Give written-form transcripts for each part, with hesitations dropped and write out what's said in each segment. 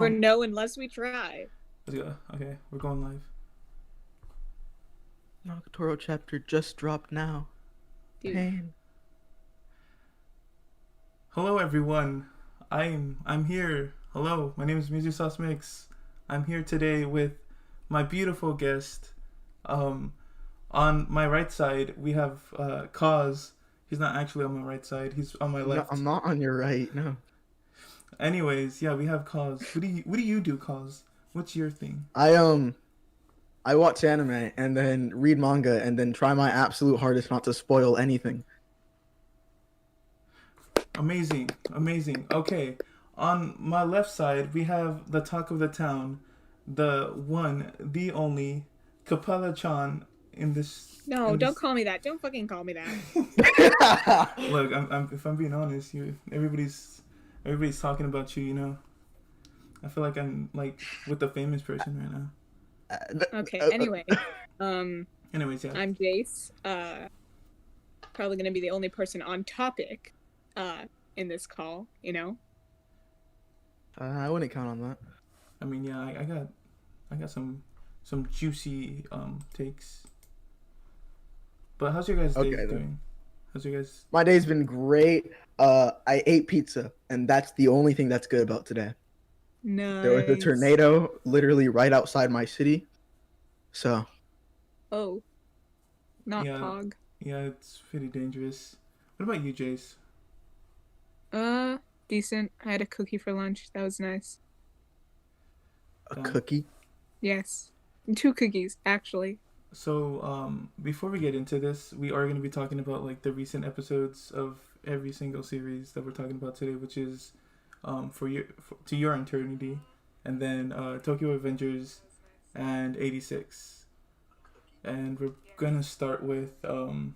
never know unless we try. Let's go. Okay, we're going live. Nagatoro chapter just dropped now. Dude. Pain. Hello everyone. I'm here. Hello, my name is Music Sauce Mix. I'm here today with my beautiful guest. On my right side we have Cause. He's not actually on my right side. He's on my left. No, I'm not on your right. No. Anyways, yeah, we have Cause. What do you do, Cause? What's your thing? I watch anime and then read manga and then try my absolute hardest not to spoil anything. Amazing. Okay, on my left side we have the talk of the town, the one, the only, Capella-chan in this. No, don't call me that. Don't fucking call me that. Look, if I'm being honest, everybody's talking about you. You know, I feel like I'm like with a famous person right now. Okay. Anyway, Anyways, yeah. I'm Jace. Probably gonna be the only person on topic, in this call. You know. I wouldn't count on that. I mean, yeah, I got some juicy takes. But how's your guys' day doing? How's your guys? My day's been great. I ate pizza, and that's the only thing that's good about today. Nice. There was a tornado literally right outside my city. So. Oh. Not Yeah. Pog. Yeah, it's pretty dangerous. What about you, Jace? Decent. I had a cookie for lunch. That was nice. A cookie? Yes. 2 cookies, actually. So, before we get into this, we are going to be talking about like the recent episodes of every single series that we're talking about today, which is To Your Eternity, and then Tokyo Avengers and 86. And we're going to start with To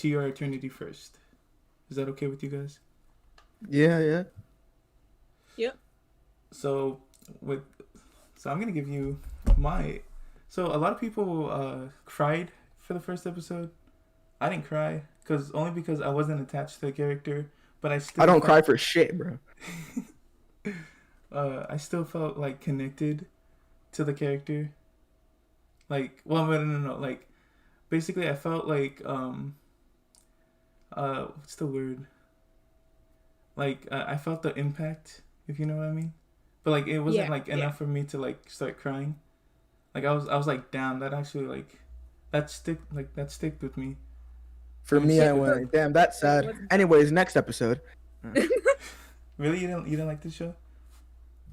Your Eternity first. Is that okay with you guys? Yeah. Yep. So I'm going to give you my... So a lot of people cried for the first episode. I didn't cry only because I wasn't attached to the character, but I don't cry for shit, bro. I still felt like connected to the character. Like, well, no. Like, basically, I felt like what's the word? Like, I felt the impact, if you know what I mean. But like, it wasn't enough for me to like start crying. Like I was like, damn, that actually like that stick with me. For me, I went, damn, that's sad. Anyways, next episode. Really, you didn't like this show?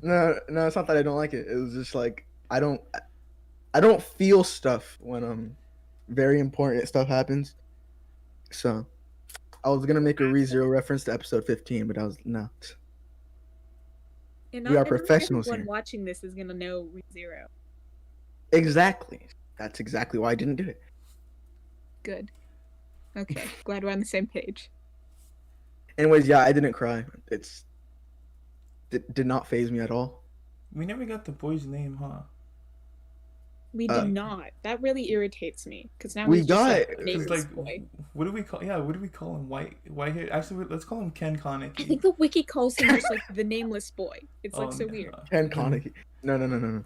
No, it's not that I don't like it. It was just like I don't feel stuff when very important stuff happens. So I was gonna make a ReZero reference to episode 15, but I was not. And we are professionals everyone here. Watching this is gonna know ReZero. Exactly. That's exactly why I didn't do it. Good. Okay. Glad we're on the same page. Anyways, yeah, I didn't cry. It did not faze me at all. We never got the boy's name, huh? We did not. That really irritates me because now we he's got just nameless boy. What do we call? Yeah, what do we call him? White hair. Actually, let's call him Ken Kaneki. I think the wiki calls him just like the nameless boy. It's like so weird. Ken Kaneki. No.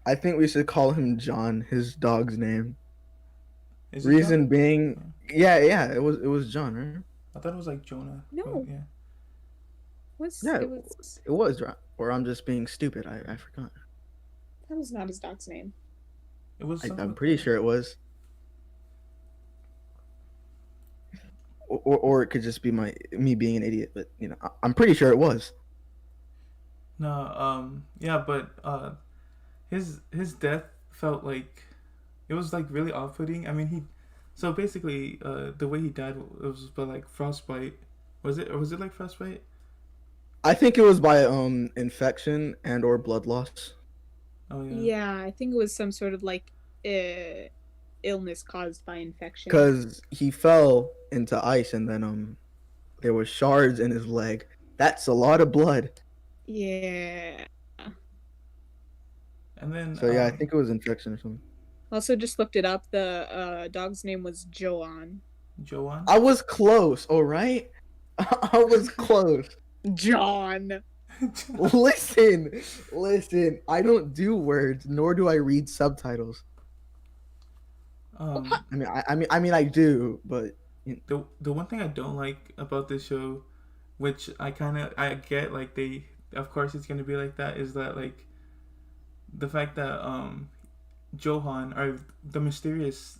I think we should call him John, his dog's name. Reason John? being, yeah, it was John, right? I thought it was like Jonah. No. Yeah. It was, or I'm just being stupid. I forgot. That was not his dog's name. It was. I'm pretty sure it was. Or it could just be me being an idiot, but you know, I'm pretty sure it was. No, yeah, but his death felt like it was like really off-putting. I mean, so basically the way he died was by like frostbite. Was it like frostbite? I think it was by infection and or blood loss. Oh yeah. Yeah, I think it was some sort of like illness caused by infection. Because he fell into ice and then there was shards in his leg. That's a lot of blood. Yeah. And then. So yeah, I think it was infection or something. Also, just looked it up. The dog's name was Joan. Joan? I was close. All right. I was close. John. Listen. I don't do words, nor do I read subtitles. um, I do, but the one thing I don't like about this show, which I get, like they, of course it's gonna be like that, is that like the fact that Johan, or the mysterious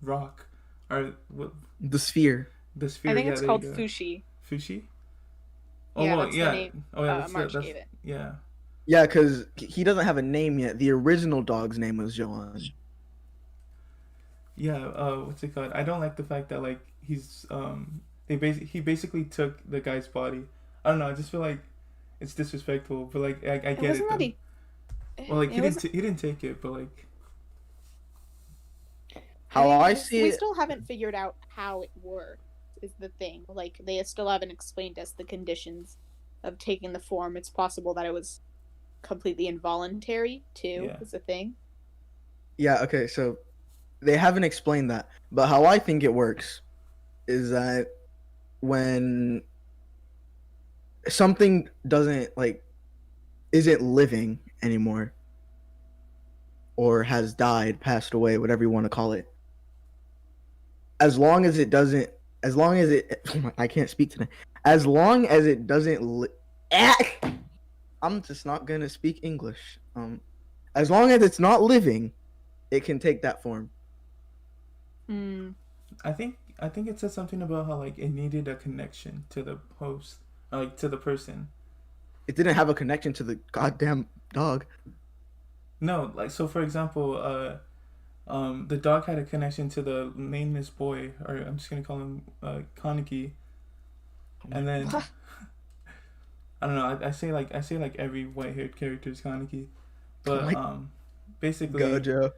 rock, or what, the sphere. the I sphere, think yeah, it's there you called go. Fushi. Fushi. Oh Yeah, well, that's the yeah. name Oh yeah, March that's gave it. yeah. Yeah, because he doesn't have a name yet. The original dog's name was Johan. Yeah, what's it called? I don't like the fact that like he basically took the guy's body. I don't know. I just feel like it's disrespectful, but like I It get it wasn't though. really. Well, like It was. he didn't take it, but like How I we see we it, still haven't figured out how it works. Is the thing. Like they still haven't explained us the conditions of taking the form. It's possible that it was completely involuntary too. yeah. Is the thing. yeah, okay, so they haven't explained that. But how I think it works is that when something doesn't like isn't living anymore or has died, passed away, whatever you want to call it, as long as it doesn't, as long as it, I can't speak today. As long as it doesn't, I'm just not gonna speak English. As long as it's not living, it can take that form. Hmm. I think it said something about how like it needed a connection to the host, like to the person. It didn't have a connection to the goddamn dog. No, like so for example, the dog had a connection to the nameless boy, or I'm just gonna call him Kaneki, and then I don't know. I say like every white haired character is Kaneki, but my basically, Gojo.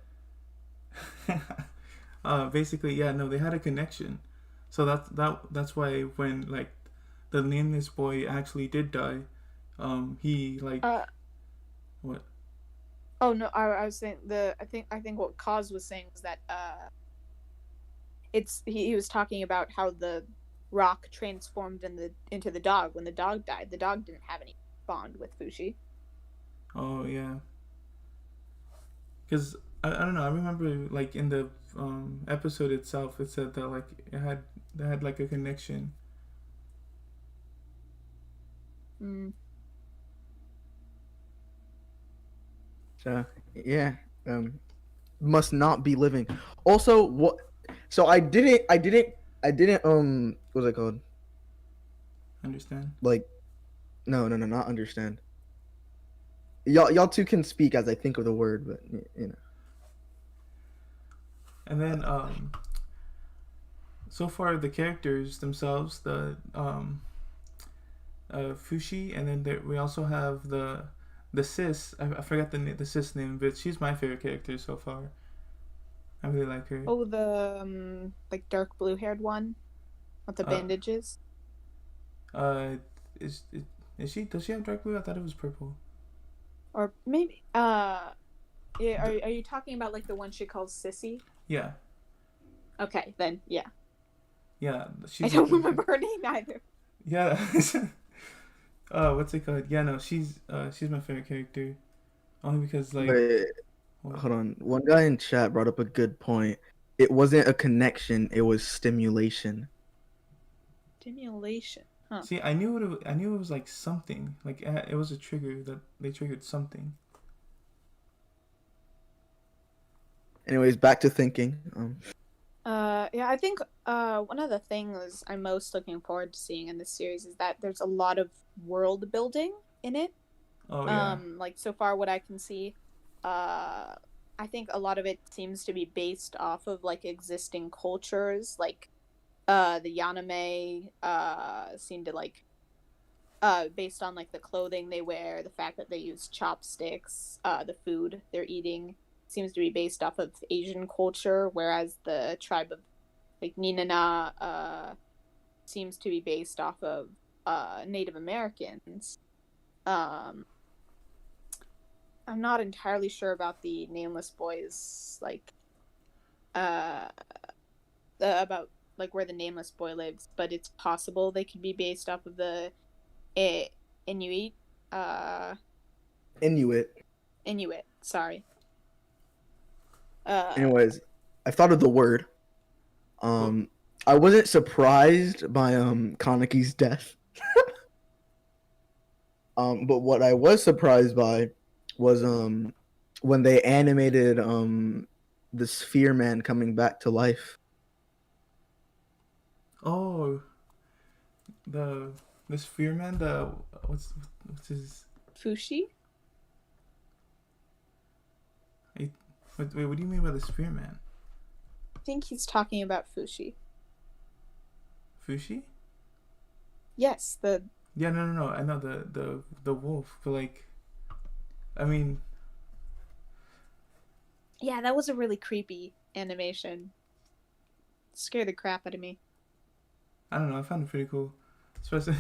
basically, yeah, no, they had a connection. So that's why when like the nameless boy actually did die, he like Uh. what? Oh no, I was saying I think what Cause was saying was that it's he was talking about how the rock transformed into the dog when the dog died. The dog didn't have any bond with Fushi. Oh yeah, because I don't know. I remember like in the episode itself, it said that like they had like a connection. Mm. So yeah, must not be living. Also, what? So I didn't. What's it called? Understand? Like, no, not understand. Y'all two can speak as I think of the word, but you know. And then so far the characters themselves, the Fushi, and then we also have the sis. I forgot the sis name, but she's my favorite character so far. I really like her. Oh, the like dark blue haired one with the Uh, bandages. Uh, is is she? Does she have dark blue? I thought it was purple. Or maybe yeah, are you talking about like the one she calls Sissy? Yeah, Okay, then yeah. yeah. I She's don't remember her name either. Yeah. What's it called? Yeah, no, she's my favorite character, only because like. Wait, What? hold on. One guy in chat brought up a good point. It wasn't a connection; it was stimulation. Stimulation. Huh. See, I knew it was like something. Like it was a trigger that they triggered something. Anyways, back to thinking. Yeah, I think one of the things I'm most looking forward to seeing in this series is that there's a lot of world building in it. Oh yeah. Like so far what I can see, I think a lot of it seems to be based off of like existing cultures, like the Yaname seem to like based on like the clothing they wear, the fact that they use chopsticks, the food they're eating seems to be based off of Asian culture, whereas the tribe of like Ninana seems to be based off of Native Americans. Um, I'm not entirely sure about the Nameless Boys, like about like where the Nameless Boy lives, but it's possible they could be based off of the Inuit Inuit. Inuit. Sorry. Anyways, I thought of the word. Well, I wasn't surprised by Kaneki's death. But what I was surprised by was when they animated the Sphere Man coming back to life. oh, the Sphere Man. The what's his? Fushi. Wait, what do you mean by the Sphere Man? I think he's talking about Fushi. Fushi? Yes, the Yeah, no. I know the wolf, but like, I mean, yeah, that was a really creepy animation. Scared the crap out of me. I don't know. I found it pretty cool, especially.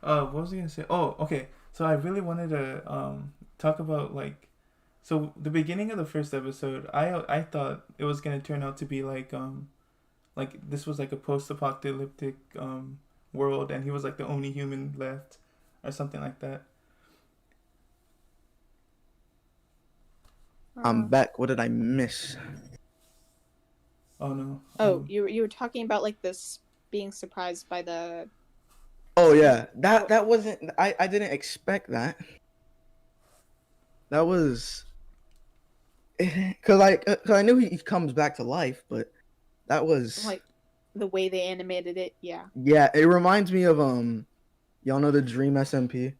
What was I gonna say? Oh, okay. So I really wanted to talk about like, so the beginning of the first episode. I thought it was gonna turn out to be like this was like a post-apocalyptic world, and he was like the only human left, or something like that. I'm back. What did I miss? Oh no. Oh, you were talking about like this being surprised by the. Oh yeah, that wasn't. I didn't expect that. That was because I knew he comes back to life, but that was Like the way they animated it. Yeah. yeah. It reminds me of y'all know the Dream SMP.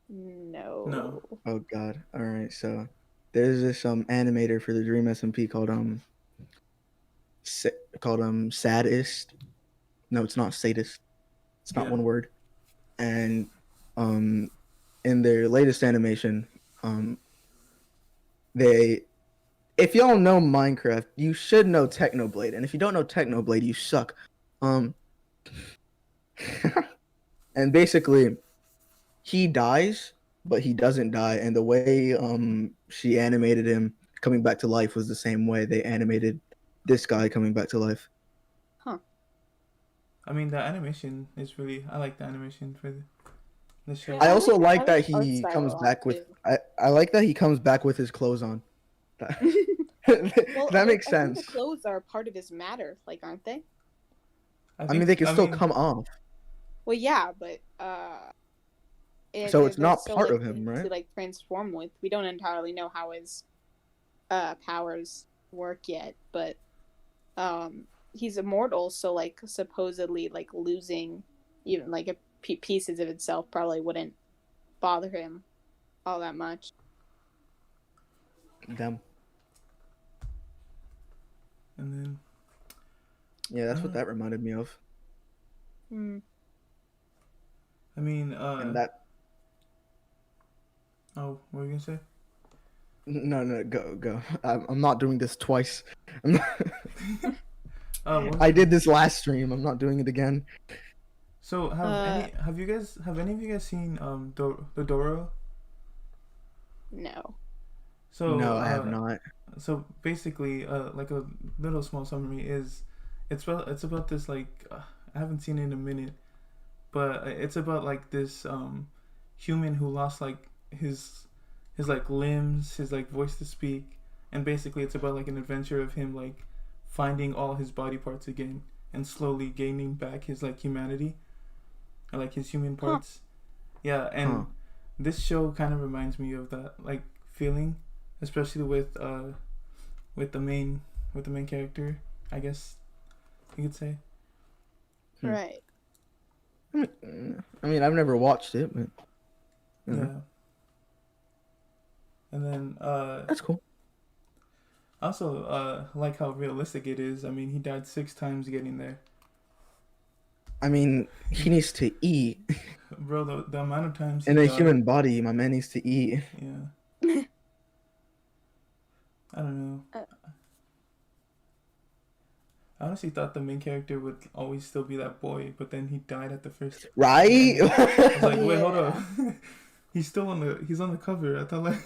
No. No. Oh God! All right, so there's this animator for the Dream SMP called Sadist. No, it's not Sadist. It's not Yeah. one word. And in their latest animation, they if y'all know Minecraft, you should know Technoblade, and if you don't know Technoblade, you suck. And basically, he dies, but he doesn't die, and the way she animated him coming back to life was the same way they animated this guy coming back to life. I mean, the animation is really. I like the animation for the show. I also like that art he style comes a lot, back with too. I like that he comes back with his clothes on. Well, That makes I think sense. the clothes are part of his matter, like, aren't they? I mean, they can still come off. Well, yeah, but So it's they're not still, part like, of him, things right? to like transform with. We don't entirely know how his powers work yet, but he's immortal, so like supposedly like losing even like pieces of itself probably wouldn't bother him all that much. Them. And then Yeah, that's what that reminded me of. Hmm. I mean, And that oh, what were you gonna say? no, go. I'm not doing this twice. I'm not- What was I it? did this last stream. I'm not doing it again. So have any of you guys seen the Doro? No. So No, I have not. So basically, like a little small summary is, it's about this like I haven't seen it in a minute, but it's about like this human who lost like his like limbs, his like voice to speak, and basically it's about like an adventure of him like finding all his body parts again and slowly gaining back his like humanity, or like his human parts. Yeah, and Huh. this show kind of reminds me of that like feeling, especially with the main character, I guess you could say. Hmm. Right. I mean, I've never watched it, but Yeah. And then that's cool. also like how realistic it is. I mean, he died 6 times getting there. I mean, he needs to eat. Bro, the amount of times he In a died, human body, my man needs to eat. yeah. I don't know. I honestly thought the main character would always still be that boy, but then he died at the first. Right? I was like, wait, hold Yeah. up. He's on the cover. I thought like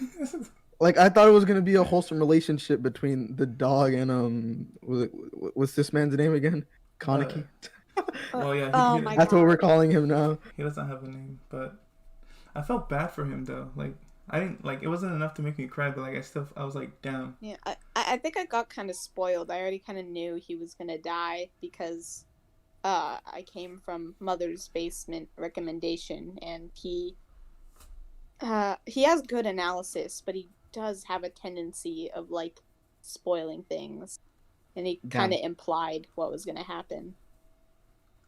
Like, I thought it was gonna be a wholesome relationship between the dog and what's this man's name again? Kaneki. Well, yeah, Oh my That's what god. we're calling him now. he doesn't have a name, but I felt bad for him though. Like I didn't like it wasn't enough to make me cry, but like I was like, damn. Yeah, I think I got kind of spoiled. I already kind of knew he was gonna die because I came from Mother's Basement recommendation, and he has good analysis, but he does have a tendency of like spoiling things, and he kind Damn, of implied what was gonna happen.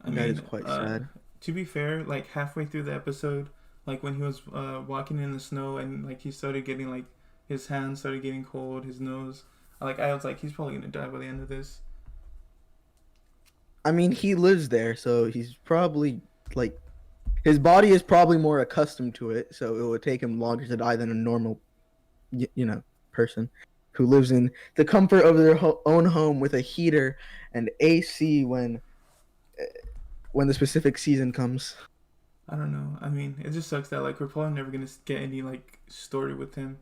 I that is mean, quite sad. to be fair, like halfway through the episode, like when he was walking in the snow and like he started getting like his hands started getting cold, his nose. Like I was like, he's probably gonna die by the end of this. I mean, he lives there, so he's probably like his body is probably more accustomed to it, so it would take him longer to die than a normal, person who lives in the comfort of their own home with a heater and AC when the specific season comes. I don't know. I mean, it just sucks that like we're probably never gonna get any like story with him.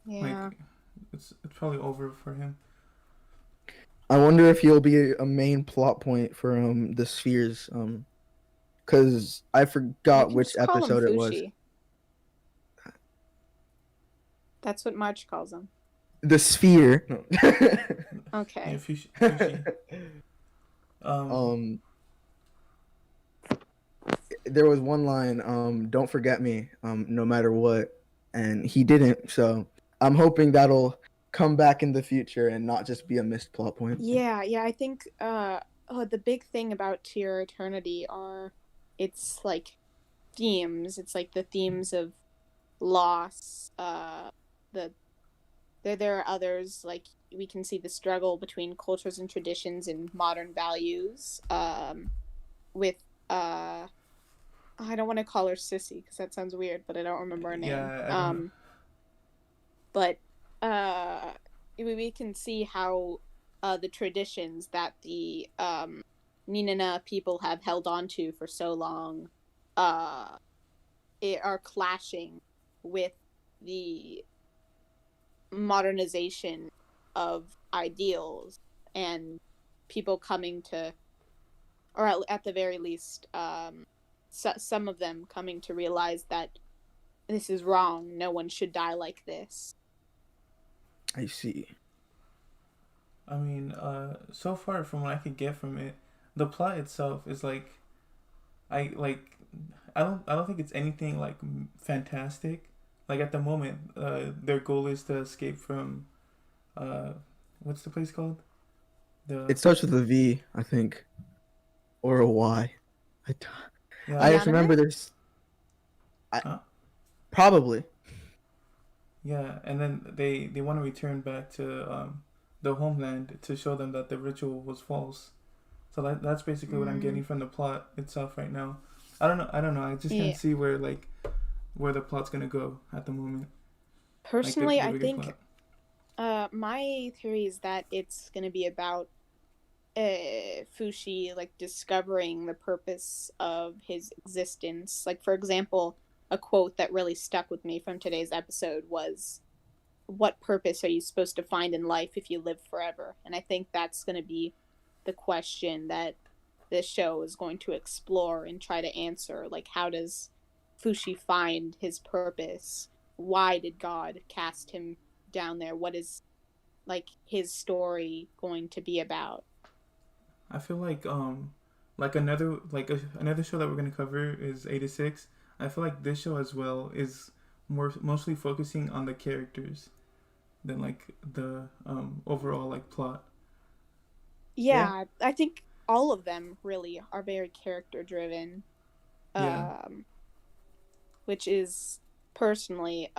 Yeah. Like, it's probably over for him. I wonder if he'll be a main plot point for the spheres because I You forgot can which just call him episode it was. Fushi. That's what March calls him. The sphere. No. Yeah, Okay. Fushi. um there was one line, don't forget me, no matter what, and he didn't, so I'm hoping that'll come back in the future and not just be a missed plot point. Yeah, yeah, I think the big thing about Tier Eternity are it's like themes. It's like the themes of loss, the there are others, like we can see the struggle between cultures and traditions and modern values, with I don't want to call her Sissy because that sounds weird, but I don't remember her name. Yeah, I don't know. But we can see how the traditions that the Ninana people have held on to for so long are clashing with the modernization of ideals and people coming to, or at the very least, some of them coming to realize that this is wrong. No one should die like this. I see. I mean, so far from what I could get from it, the plot itself is like, I like, I don't think it's anything like fantastic. Like at the moment, their goal is to escape from, what's the place called? It starts with a V, I think, or a Y. I Yeah, I just Yaname? remember there's Huh? probably. yeah, and then they want to return back to the homeland to show them that the ritual was false. So that's basically what I'm getting from the plot itself right now. I don't know. I just Yeah. can't see where like where the plot's gonna go at the moment. Like Personally, the I bigger think plot. my theory is that it's going to be about Fushi like discovering the purpose of his existence. Like, for example, a quote that really stuck with me from today's episode was, "What purpose are you supposed to find in life if you live forever?" And I think that's going to be the question that this show is going to explore and try to answer. Like, how does Fushi find his purpose? Why did God cast him down there? What is like his story going to be about? I feel like another show that we're gonna cover is 86. I feel like this show as well is mostly focusing on the characters than like the overall like plot. Yeah, I think all of them really are very character driven, Yeah. which is personally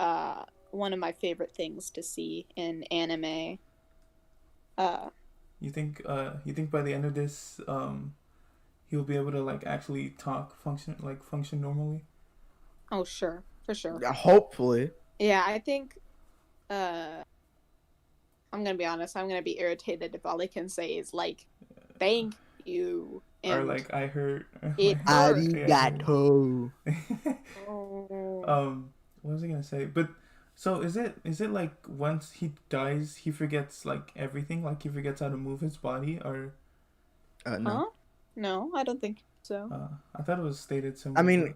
one of my favorite things to see in anime. Uh, You think by the end of this he'll be able to like actually function normally? oh, sure, for sure. Yeah, hopefully. Yeah, I think I'm gonna be honest. I'm gonna be irritated if all I can say is like, "Thank you," Or and like I hurt. it hurt. Arigato. Oh. What was I gonna say? But so is it like once he dies he forgets like everything, like he forgets how to move his body, or No. Huh? No, I don't think so. I thought it was stated I somewhere. mean,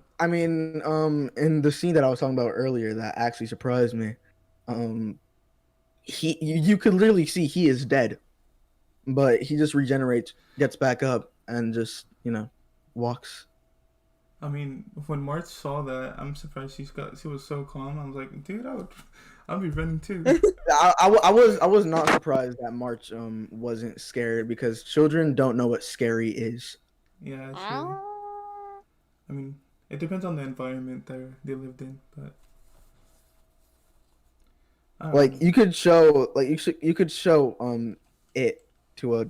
in the scene that I was talking about earlier, that actually surprised me. You could literally see he is dead, but he just regenerates, gets back up, and just walks. I mean, when March saw that, I'm surprised she was so calm. I was like, dude, I'd be running too. I was not surprised that March wasn't scared because children don't know what scary is. Yeah, actually. Ah. I mean, it depends on the environment they lived in, but I don't Like know. you could show you could show it to a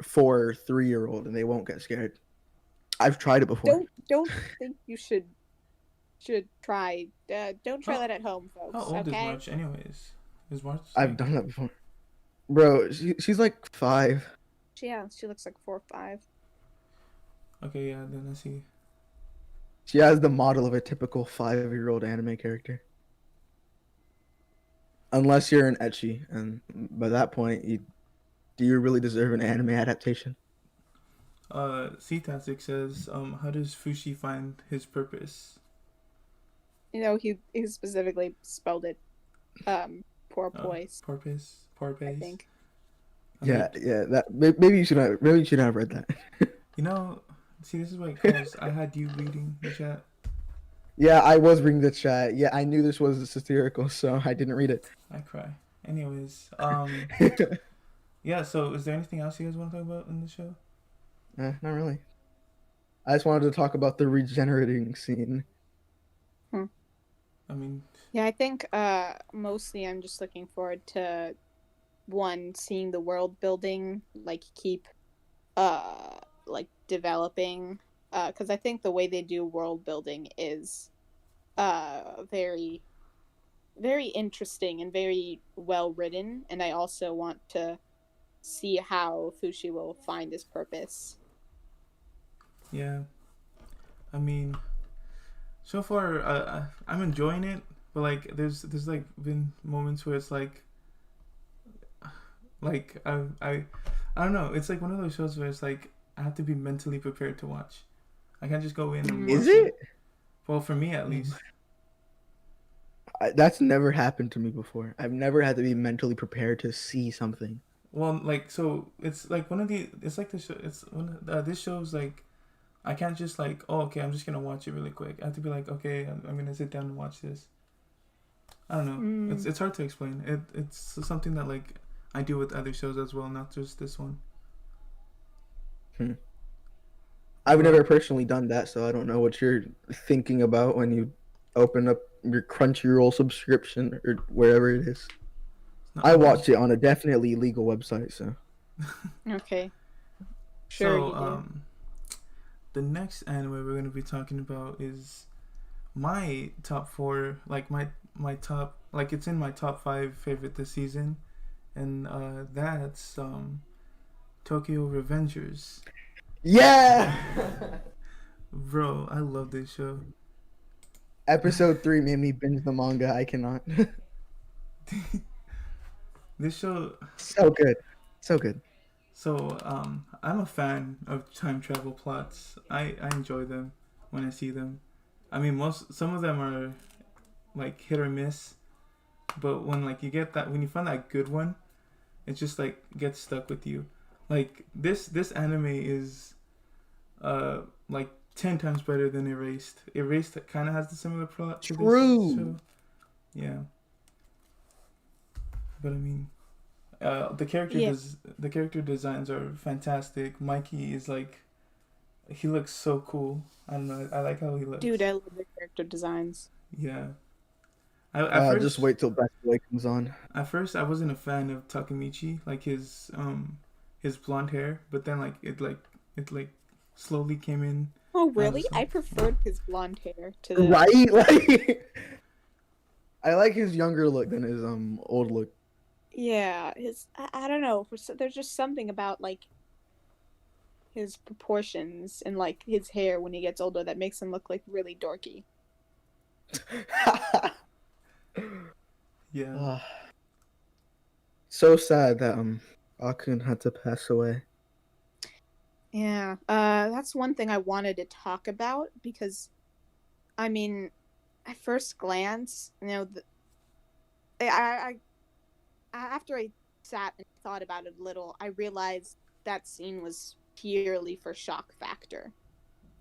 4 or 3 year old and they won't get scared. I've tried it before. Don't think you should try. Don't try How, that at home, how folks. old is Okay. March, anyways? Is March I've like? done that before, bro. She's like 5. Yeah, she looks like 4 or 5. Okay, yeah. Then I see. She has the model of a typical 5-year-old anime character. Unless you're an ecchi, and by that point, do you really deserve an anime adaptation? C-Tastic says, how does Fushi find his purpose? You know, he specifically spelled it porpoise, Porpoise? I Porpoise? think. I Yeah, mean, yeah. That maybe you should not have read that. you know, see, this is what it calls. I had you reading the chat. Yeah, I was reading the chat. Yeah, I knew this was satirical, so I didn't read it. I cry. Anyways, yeah. So, is there anything else you guys want to talk about in the show? Not really. I just wanted to talk about the regenerating scene. I mean, Yeah, I think mostly I'm just looking forward to seeing the world building like keep like developing because I think the way they do world building is very very interesting and very well written, and I also want to see how Fushi will find his purpose. yeah. I mean, so far, I'm enjoying it, but like, there's like been moments where it's like I don't know. It's like one of those shows where it's like I have to be mentally prepared to watch. I can't just go in and watch Is it? Well, for me at least. That's never happened to me before. I've never had to be mentally prepared to see something. Well, like so, it's like one of the. It's like the show. It's one. This show's like, I can't just like, oh, okay, I'm just gonna watch it really quick. I have to be like, okay, I'm gonna sit down and watch this. I don't know. It's hard to explain. It's something that like I do with other shows as well, not just this one. I've never personally done that, so I don't know what you're thinking about when you open up your Crunchyroll subscription or wherever it is. I watched it on a definitely legal website, so. Okay. Sure. So, You do. the next anime we're gonna be talking about is my top 4, like my top, like it's in my top 5 favorite this season, and that's Tokyo Revengers. Yeah. Bro, I love this show. Episode 3 made me binge the manga. I cannot. This show, So good. So good. so I'm a fan of time travel plots. I enjoy them when I see them. I mean, some of them are like hit or miss, but when like you get that, when you find that good one, it just like gets stuck with you. Like this anime is like 10 times better than Erased. Erased kind of has the similar plot to True. this show. Yeah. But I mean, the character designs are fantastic. Mikey is like, he looks so cool. I don't know. I like how he looks. Dude, I love the character designs. Yeah. At first, Just wait till Best Boy comes on. At first, I wasn't a fan of Takemichi, like his blonde hair, but then like it slowly came in. Oh, really? Honestly. I preferred his blonde hair to the. Right? Like, I like his younger look than his old look. Yeah, I don't know. There's just something about like his proportions and like his hair when he gets older that makes him look like really dorky. Yeah. So sad that Akun had to pass away. Yeah, that's one thing I wanted to talk about because, I mean, at first glance, I after I sat and thought about it a little, I realized that scene was purely for shock factor.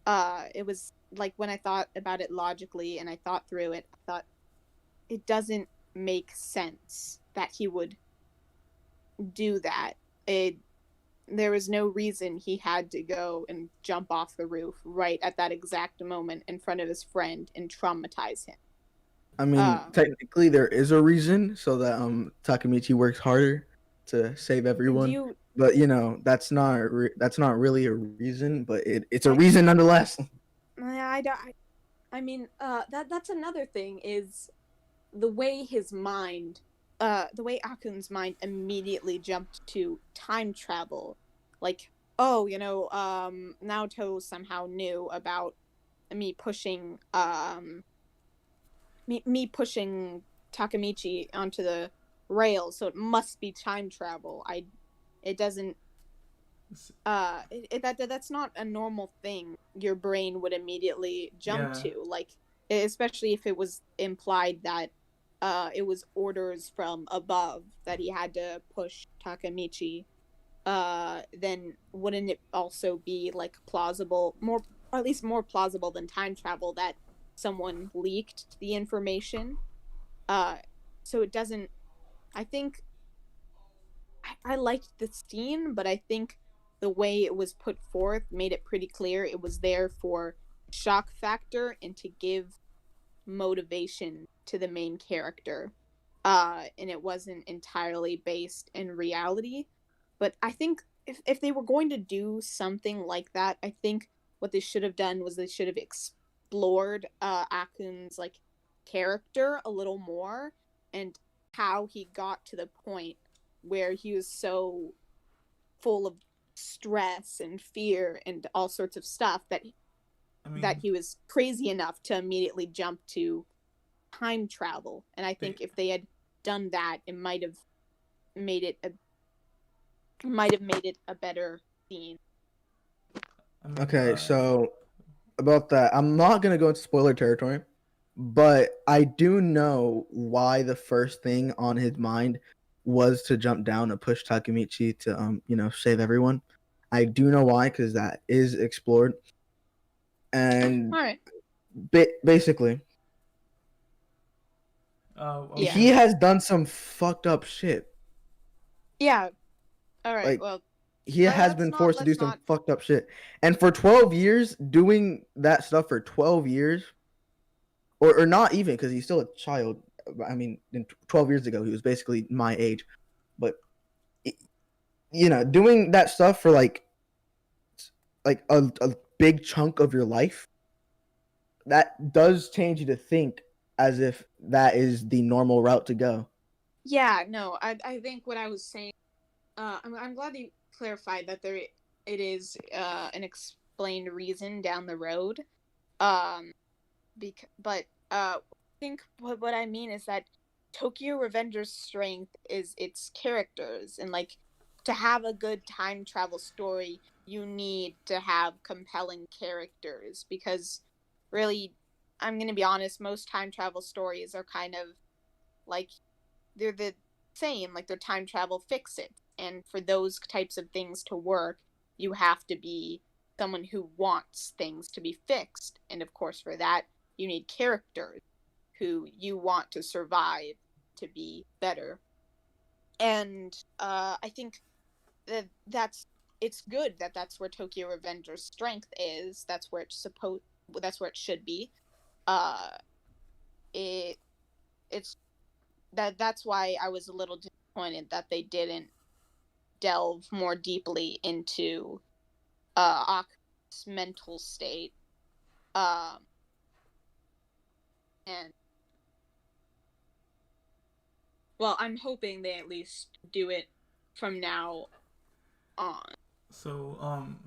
It was like when I thought about it logically and I thought through it, I thought it doesn't make sense that he would do that. It There was no reason he had to go and jump off the roof right at that exact moment in front of his friend and traumatize him. I mean, Uh, technically there is a reason so that Takamichi works harder to save do everyone, you? but that's not really a reason, but it's a I reason nonetheless. I mean, that's another thing is the way his mind, the way Akun's mind immediately jumped to time travel, like, oh, Naoto somehow knew about me pushing, me pushing Takamichi onto the rails, so it must be time travel. It doesn't, that's not a normal thing your brain would immediately jump Yeah, to, like, especially if it was implied that it was orders from above that he had to push Takamichi. Then wouldn't it also be like plausible, more, or at least more plausible than time travel, that someone leaked the information? uh so it doesn't, I think, I liked the scene, but I think the way it was put forth made it pretty clear it was there for shock factor and to give motivation to the main character. And it wasn't entirely based in reality. But I think if they were going to do something like that, I think what they should have done was they should have explored Akun's like character a little more, and how he got to the point where he was so full of stress and fear and all sorts of stuff I that mean, he was crazy enough to immediately jump to time travel. And I they, think if they had done that, it made it a might have made it a better scene. I mean, Okay, so about that, I'm not gonna go into spoiler territory, but I do know why the first thing on his mind was to jump down and push Takamichi to save everyone. I do know why because that is explored, and All right. basically Yeah. he okay, has done some fucked up shit. Yeah. All right. Like Well, he has let's been not forced to do let's some not fucked up shit, and for 12 years doing that stuff for 12 years, or not even because he's still a child. I mean, 12 years ago he was basically my age, but doing that stuff for like a big chunk of your life, that does change you to think as if that is the normal route to go. Yeah, no. I think what I was saying, I'm glad you clarified that there it is an explained reason down the road. Um but I think what I mean is that Tokyo Revenger's strength is its characters, and like, to have a good time travel story, you need to have compelling characters, because really, I'm going to be honest, most time travel stories are kind of like, they're the same, like they're time travel fix it. And for those types of things to work, you have to be someone who wants things to be fixed. And of course, for that, you need characters who you want to survive to be better. And I think that's it's good that that's where Tokyo Revenger's strength is. That's where it should be. Uh, it it's that's why I was a little disappointed that they didn't delve more deeply into Ak's mental state. Um, and well, I'm hoping they at least do it from now on. so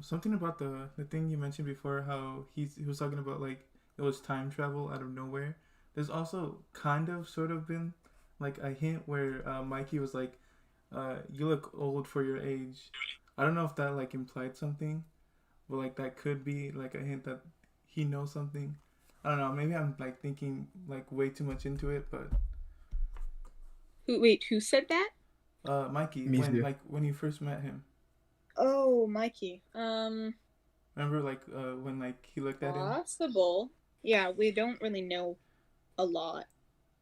something about the thing you mentioned before, how he was talking about like it was time travel out of nowhere. There's also kind of sort of been like a hint where Mikey was like, "You look old for your age." I don't know if that like implied something, but like that could be like a hint that he knows something. I don't know. Maybe I'm like thinking like way too much into it, but Who said that? Mikey, Me too. when you first met him, Oh, Mikey. remember like when like he looked at him? Possible. Yeah, we don't really know a lot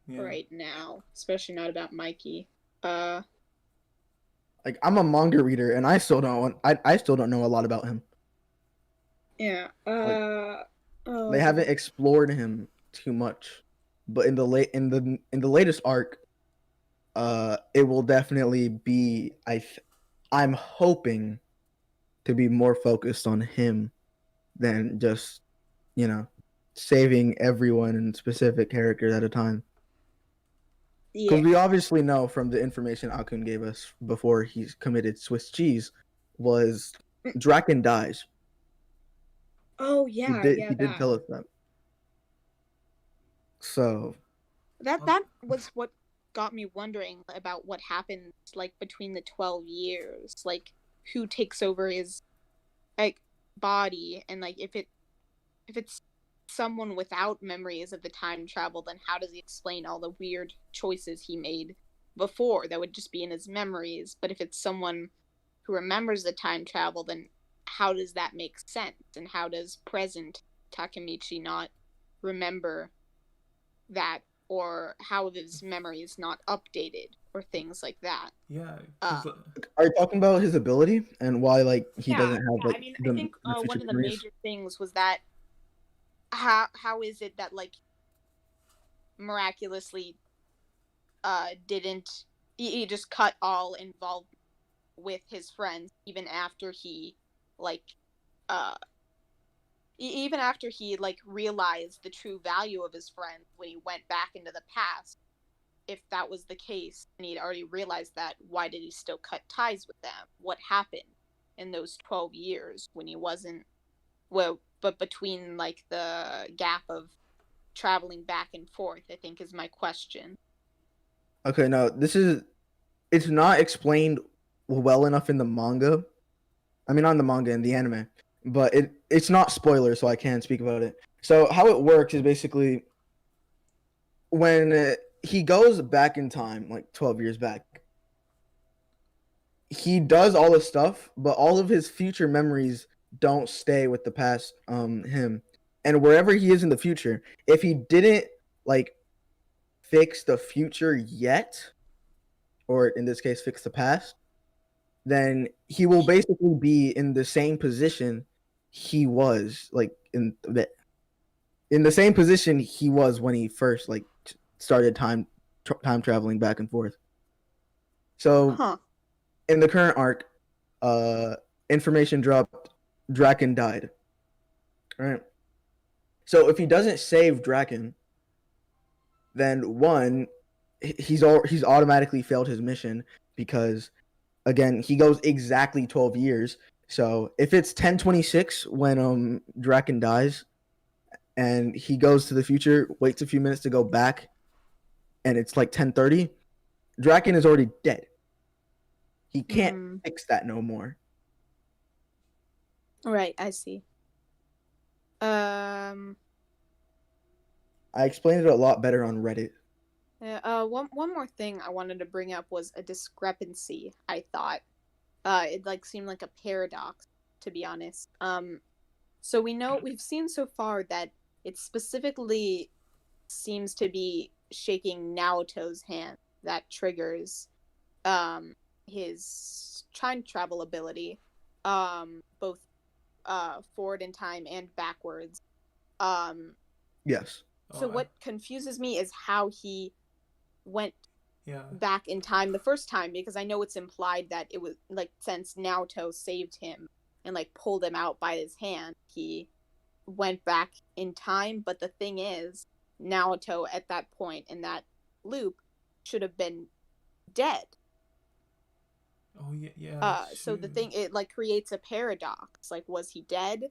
Yeah. right now, especially not about Mikey. Like I'm a manga reader, and I still don't. I still don't know a lot about him. Yeah. They haven't explored him too much, but in the latest arc, it will definitely be. I'm hoping to be more focused on him than just, you know, saving everyone and specific characters at a time. Because Yeah. we obviously know from the information Akun gave us before he's committed Swiss cheese was Draken dies. Oh He yeah, did yeah, he did that. tell us that. So That was what got me wondering about what happens like between the 12 years, like who takes over his like body, and like if it's someone without memories of the time travel, then how does he explain all the weird choices he made before that would just be in his memories? But if it's someone who remembers the time travel, then how does that make sense? And how does present Takemichi not remember that, or how his memory is not updated, or things like that? Yeah. Uh, 'Cause, are you talking about his ability and why like he yeah, doesn't have like I mean, I the think future one of the memories? major things was that how is it that like miraculously didn't he just cut all involved with his friends even after he like uh even after he like realized the true value of his friends when he went back into the past? If that was the case and he'd already realized that, why did he still cut ties with them? What happened in those 12 years when he wasn't, well, but between like the gap of traveling back and forth, I think is my question. Okay, no, it's not explained well enough in the manga. I mean, not in the manga, in the anime, but it's not spoiler, so I can't speak about it. So how it works is basically when he goes back in time, like 12 years back, he does all this stuff, but all of his future memories don't stay with the past him. And wherever he is in the future, if he didn't like fix the future yet, or in this case fix the past, then he will basically be in the same position he was like in the same position he was when he first like started time traveling back and forth. So Huh. in the current arc, uh, information dropped. Draken died. Right. So if he doesn't save Draken, then one, he's automatically failed his mission because again he goes exactly 12 years. So if it's 1026 when Draken dies, and he goes to the future, waits a few minutes to go back, and it's like 1030, Draken is already dead. He can't fix that no more. Right, I see. I explained it a lot better on Reddit. One more thing I wanted to bring up was a discrepancy, I thought. It like seemed like a paradox, to be honest. So we've seen so far that it specifically seems to be shaking Naoto's hand that triggers his time travel ability, both forward in time and backwards. Yes. So what confuses me is how he went Yeah. back in time the first time, because I know it's implied that it was like since Naoto saved him and like pulled him out by his hand, he went back in time. But the thing is, Naoto at that point in that loop should have been dead. Oh yeah. So the thing, it like creates a paradox. Like, was he dead?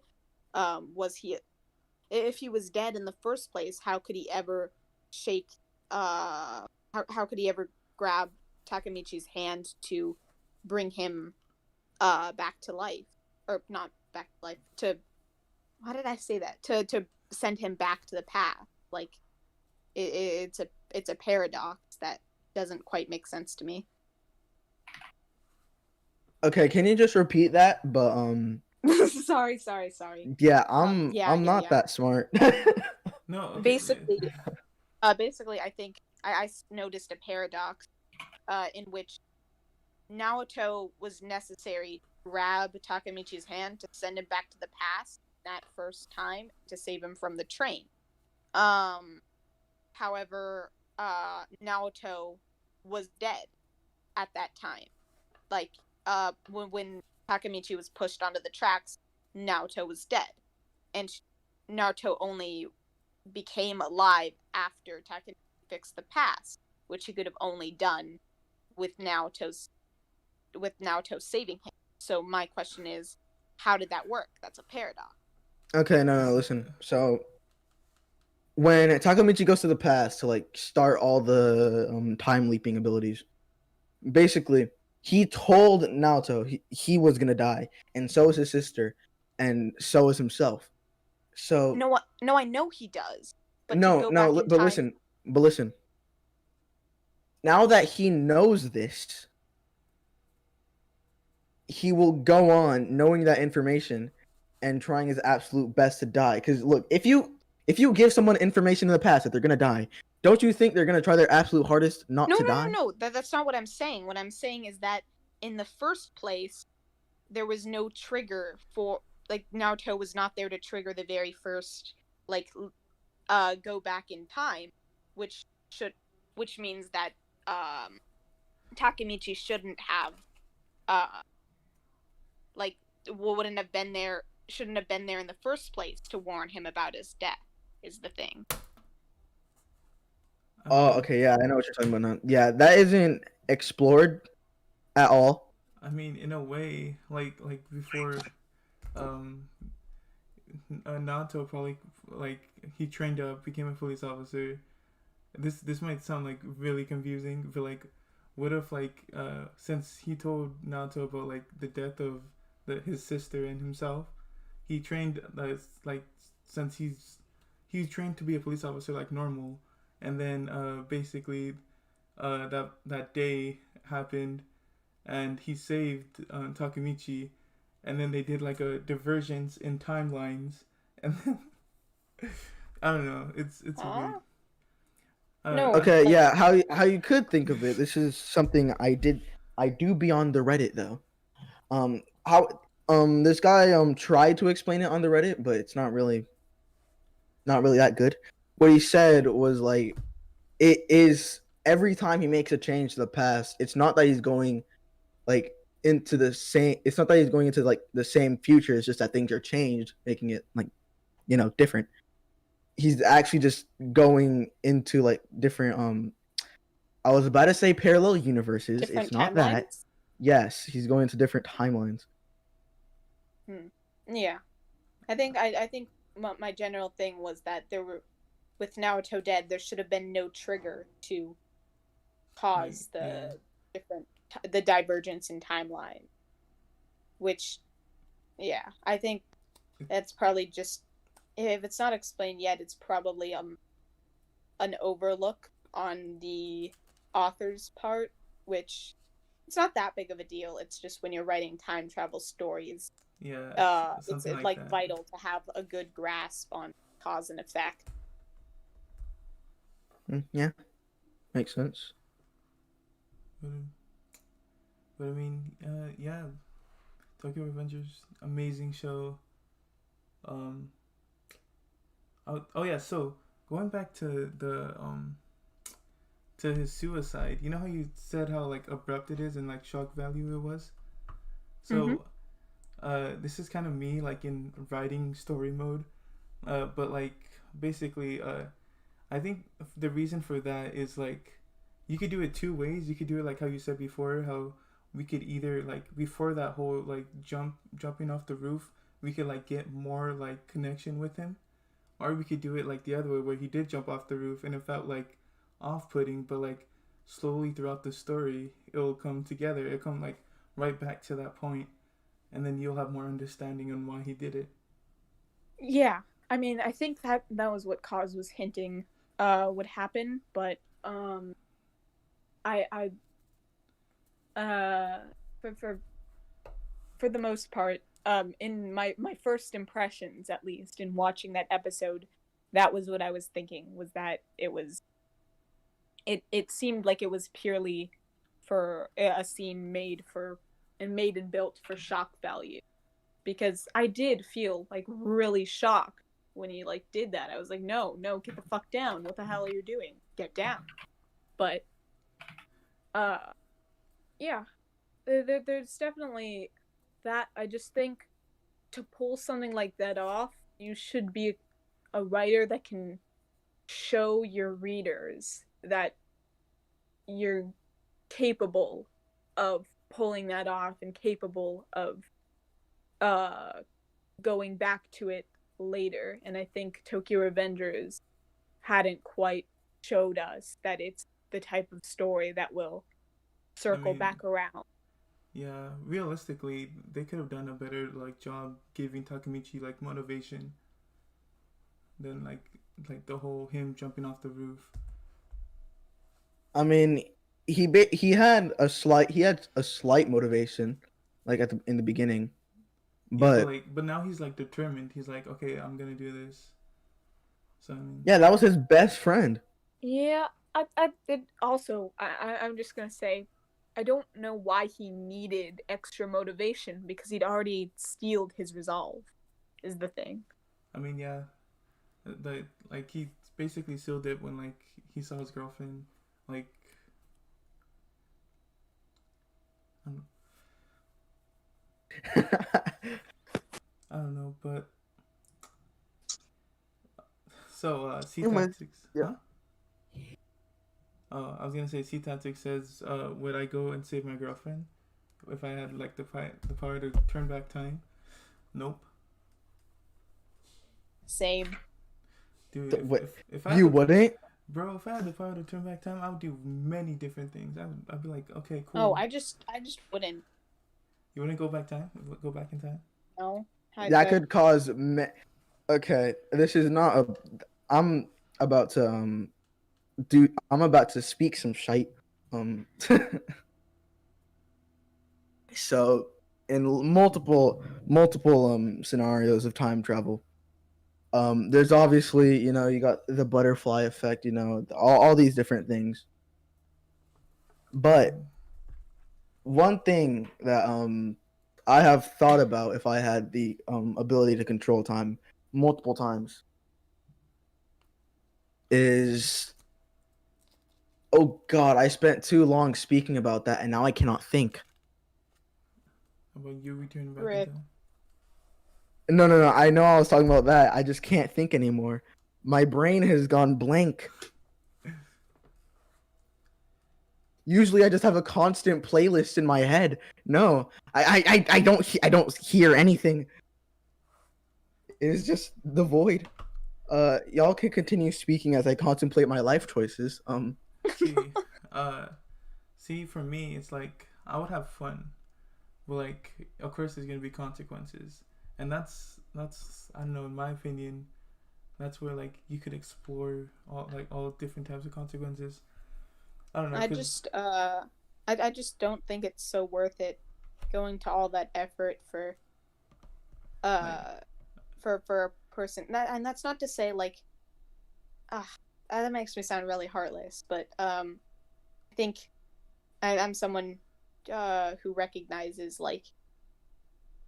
Was he? If he was dead in the first place, how could he ever shake? How could he ever grab Takemichi's hand to bring him back to life, or not back to life. To why did I say that? To send him back to the past. Like it's a paradox that doesn't quite make sense to me. Okay, can you just repeat that? But sorry. yeah, Yeah, I'm not that smart. No, okay. Basically, I think I noticed a paradox in which Naoto was necessary to grab Takamichi's hand to send him back to the past that first time to save him from the train. However, Naoto was dead at that time. Like, when Takamichi was pushed onto the tracks, Naoto was dead. And Naruto only became alive after Takamichi fixed the past, which he could have only done with Naoto saving him. So my question is, how did that work? That's a paradox. Okay, no, listen. So when Takamichi goes to the past to like start all the time leaping abilities, basically he told Naoto he was gonna die, and so is his sister, and so is himself. So No, I know he does. But no, to go back in but time, listen. Now that he knows this, he will go on knowing that information and trying his absolute best to die. Because look, if you give someone information in the past that they're gonna die, don't you think they're gonna try their absolute hardest not to die? No. That's not what I'm saying. What I'm saying is that in the first place, there was no trigger for like Naruto was not there to trigger the very first like go back in time, which means that Takamichi shouldn't have uh like shouldn't have been there in the first place to warn him about his death is the thing. Oh, okay, yeah, I know what you're talking about now. Yeah, that isn't explored at all. I mean, in a way, like before, um, Naruto probably like he trained up, became a police officer. This might sound like really confusing, but like, what if like since he told Naruto about like the death of his sister and himself, he trained like since he's trained to be a police officer like normal, and then basically that day happened, and he saved Takamichi, and then they did like a divergence in timelines, and then I don't know, it's weird. No. Okay, yeah, how you could think of it. This is something I do be on the Reddit though. How this guy tried to explain it on the Reddit, but it's not really that good. What he said was like it is every time he makes a change to the past, it's not that he's going like into the same it's not that he's going into like the same future, it's just that things are changed, making it like different. He's actually just going into like different I was about to say parallel universes. Different it's not timelines? that. Yes, he's going into different timelines. Yeah. I think my general thing was that with Naruto dead, there should have been no trigger to cause the divergence in timeline. Which, yeah, I think that's probably just, if it's not explained yet, it's probably an overlook on the author's part, which it's not that big of a deal. It's just when you're writing time travel stories, it's like vital to have a good grasp on cause and effect. Yeah, makes sense. But I mean, yeah, Tokyo Revengers, amazing show. Oh yeah, so going back to to his suicide, you know how you said how like abrupt it is and like shock value it was? So this is kind of me like in writing story mode, but like basically I think the reason for that is like you could do it two ways. You could do it like how you said before, how we could either like before that whole like jumping off the roof, we could like get more like connection with him, or we could do it like the other way where he did jump off the roof and it felt like off-putting, but like slowly throughout the story it'll come together. It'll come like right back to that point. and then you'll have more understanding on why he did it. Yeah, I mean, I think that was what Kaz was hinting would happen, but I uh for for for the most part, in my first impressions, at least in watching that episode, that was what I was thinking, was that it seemed like it was purely for a scene made and built for shock value, because I did feel like really shocked when he like did that. I was like, no, no, get the fuck down. What the hell are you doing? Get down. But uh yeah, there's definitely that. I just think to pull something like that off, you should be a writer that can show your readers that you're capable of pulling that off and capable of uh going back to it later. And I think Tokyo Revengers hadn't quite showed us that it's the type of story that will I circle mean, back around. yeah, realistically, they could have done a better like job giving Takamichi like motivation than like the whole him jumping off the roof. I mean, he had a slight motivation, like in the beginning, Yeah, but but like, but now he's like determined. He's like, okay, I'm gonna do this. So I mean, yeah, that was his best friend. Yeah, I it also I'm just gonna say, I don't know why he needed extra motivation, because he'd already steeled his resolve, is the thing. I mean, yeah, like he basically sealed it when like he saw his girlfriend. Like, I don't, I don't know, but so C Oh my- Tactics, yeah. huh? I was gonna say C Tactics says, would I go and save my girlfriend if I had like the power to turn back time? Nope, Same. dude. What? If I had You the wouldn't? bro, if I had the power to turn back time, I would do many different things. I'd be like, okay, Oh, cool. I just wouldn't You wanna go back time? Go back in time? know. That could cause. Okay, this is not a. I'm about to I'm about to speak some shite. So in multiple scenarios of time travel, there's obviously, you got the butterfly effect, all these different things. But Mm. one thing that I have thought about if I had the ability to control time multiple times is, oh god, I spent too long speaking about that and now I cannot think. How about you returning back in Rip. time? No, no, no. I know I was talking about that. I just can't think anymore. My brain has gone blank. Usually, I just have a constant playlist in my head. No, I don't hear anything. It is just the void. Y'all can continue speaking as I contemplate my life choices. See, uh, see, for me, it's like I would have fun, but like, of course, there's gonna be consequences, and that's I don't know. In my opinion, that's where like you could explore all different types of consequences. I don't know, I cause just I just don't think it's so worth it going to all that effort like uh for a person. And that's not to say like, ah, that makes me sound really heartless, but I think I'm someone who recognizes like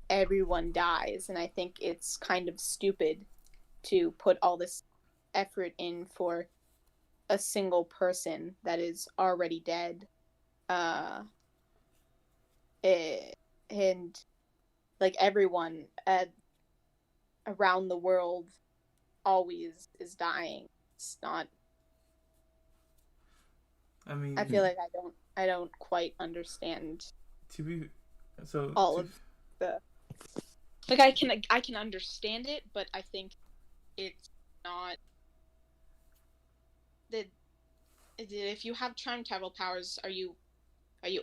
everyone dies, and I think it's kind of stupid to put all this effort in for a single person that is already dead. Uh, it, and like everyone around the world always is dying. It's not. I I mean, feel like I don't quite understand to be so all to of the like I can understand it, but I think it's not that if you have time travel powers, are you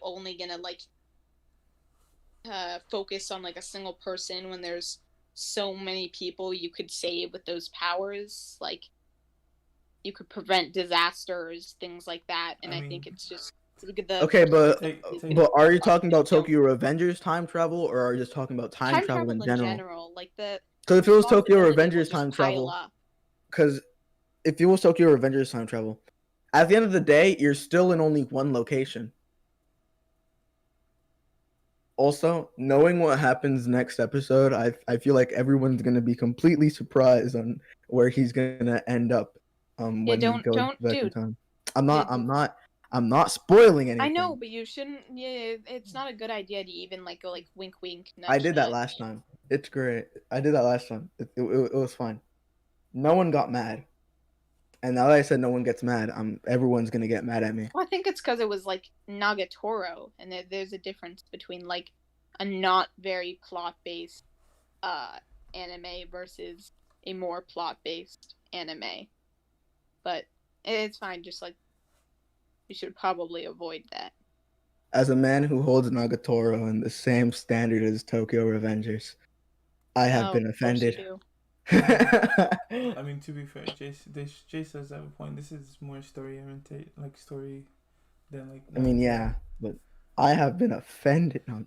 only gonna like focus on like a single person when there's so many people you could save with those powers. Like you could prevent disasters, things like that. And I I mean, think it's just the Okay, but Take- but are you talking about Don't- Tokyo Revengers time travel, or are you just talking about time travel in general? like the So if it was Tokyo responsibility will Revengers just time pile travel, up. because if it was Tokyo Revengers time travel, at the end of the day, you're still in only one location. Also, knowing what happens next episode, I feel like everyone's gonna be completely surprised on where he's gonna end up. When he don't- goes don't- back in dude. time. Dude. I'm not spoiling anything. I know, but you shouldn't. Yeah, it's not a good idea to even like go like wink, wink. Nudge, I did that nudge. last time. It's great. I did that last time. It was fine. No one got mad. And now that I said no one gets mad, everyone's gonna get mad at me. Well, I think it's because it was like Nagatoro, and there's a difference between like a not very plot based anime versus a more plot based anime. But it's fine. Just like you should probably avoid that. As a man who holds Nagatoro in the same standard as Tokyo Revengers, I have been Of course you offended. do. I mean, to be fair, Jay says at a point. This is more story oriented, like story, than like. I mean, yeah, but I have been offended. No,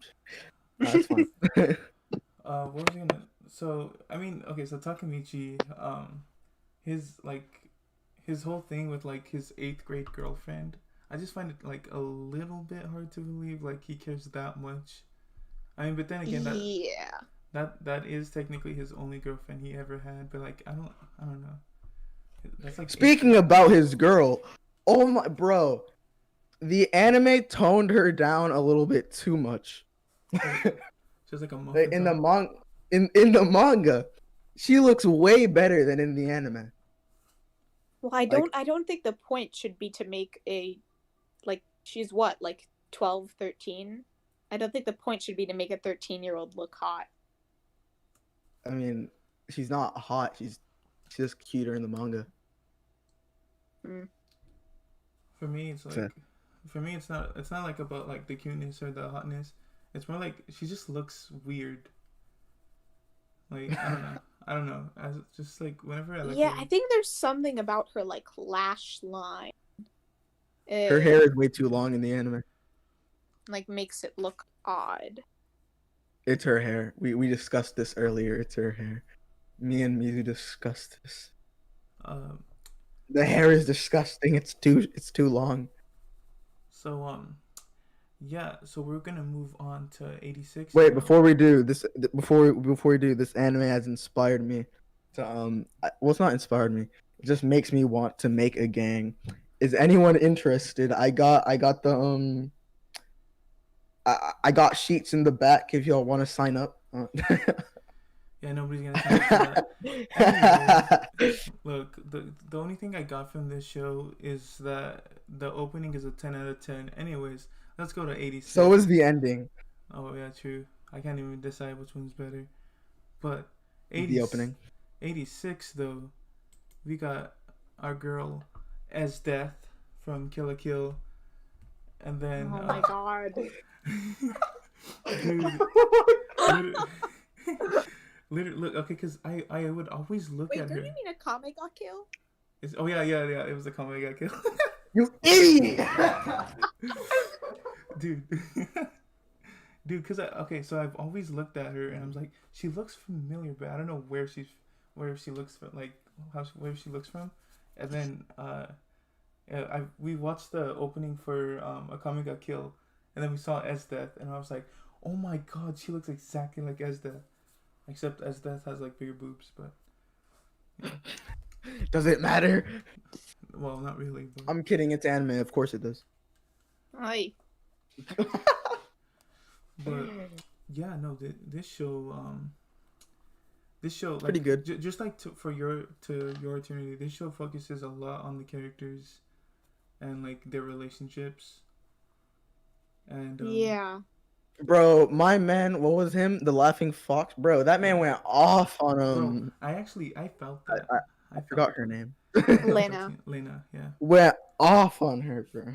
that's fine. What was I gonna? So I mean, okay, so Takemichi, his whole thing with like his 8th grade girlfriend, I just find it like a little bit hard to believe like he cares that much. I mean, but then again, Yeah. that is technically his only girlfriend he ever had. But like, I don't know. That's like Speaking about his girl, oh my bro, the anime toned her down a little bit too much. just like a Like, in the manga, she looks way better than in the anime. Well, I don't think the point should be to make a like she's what, like 12, 13? I don't think the point should be to make a 13-year-old look hot. I mean, she's not hot. She's just cuter in the manga. For me, it's like Fair. for me, it's not like about like the cuteness or the hotness. It's more like she just looks weird. Like I don't know. As just like whenever I look Yeah, at her, I think there's something about her like lash line. Her hair is way too long in the anime. like makes it look odd. It's her hair. We discussed this earlier. It's her hair. Me and Mizu discussed this. The hair is disgusting. It's too long. So yeah. So we're gonna move on to 86. Wait, now. before we do this, this anime has inspired me to well, it's not inspired me. It just makes me want to make a gang. Is anyone interested? I got the I got sheets in the back if y'all want to sign up. Yeah, nobody's gonna sign up for that. Anyways, look, the only thing I got from this show is that the opening is a 10 out of 10. Anyways, let's go to 86. So is the ending. Oh yeah, true. I can't even decide which one's better. But The opening. 86 though, we got our girl as Death from Kill la Kill, and then Oh my god. dude, literally, look, okay, because I would always look Wait, at don't her. you mean a comic got killed? Oh yeah, it was a comic I got killed. You idiot! Dude. Dude, so I've always looked at her and I was like, she looks familiar, but I don't know where she looks from, like where she looks from. And then we watched the opening for Akame ga Kill, and then we saw Esdeath, and I was like, oh my god, she looks exactly like Esdeath, except Esdeath has like bigger boobs, but yeah. Does it matter? Well, not really. But... I'm kidding. It's anime. Of course it does. Aye. But yeah, no, this show like, Pretty good. Just like for your eternity, this show focuses a lot on the characters and like their relationships. And Yeah. Bro, my man, what was him? The Laughing Fox? Bro, that man went off on bro, I felt that. I forgot her name. Lena. Lena, yeah. Went off on her, bro.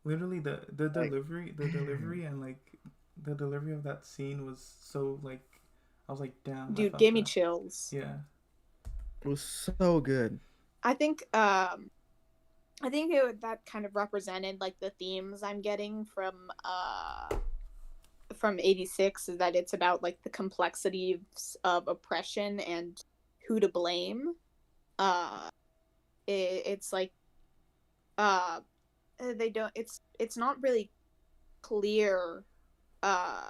Literally the delivery and like the delivery of that scene was so like, I was like, damn, I Dude, felt gave me that. chills. Yeah. It was so good. I think that kind of represented like the themes I'm getting from 86 is that it's about like the complexities of oppression and who to blame. Uh it's like uh they don't it's not really clear uh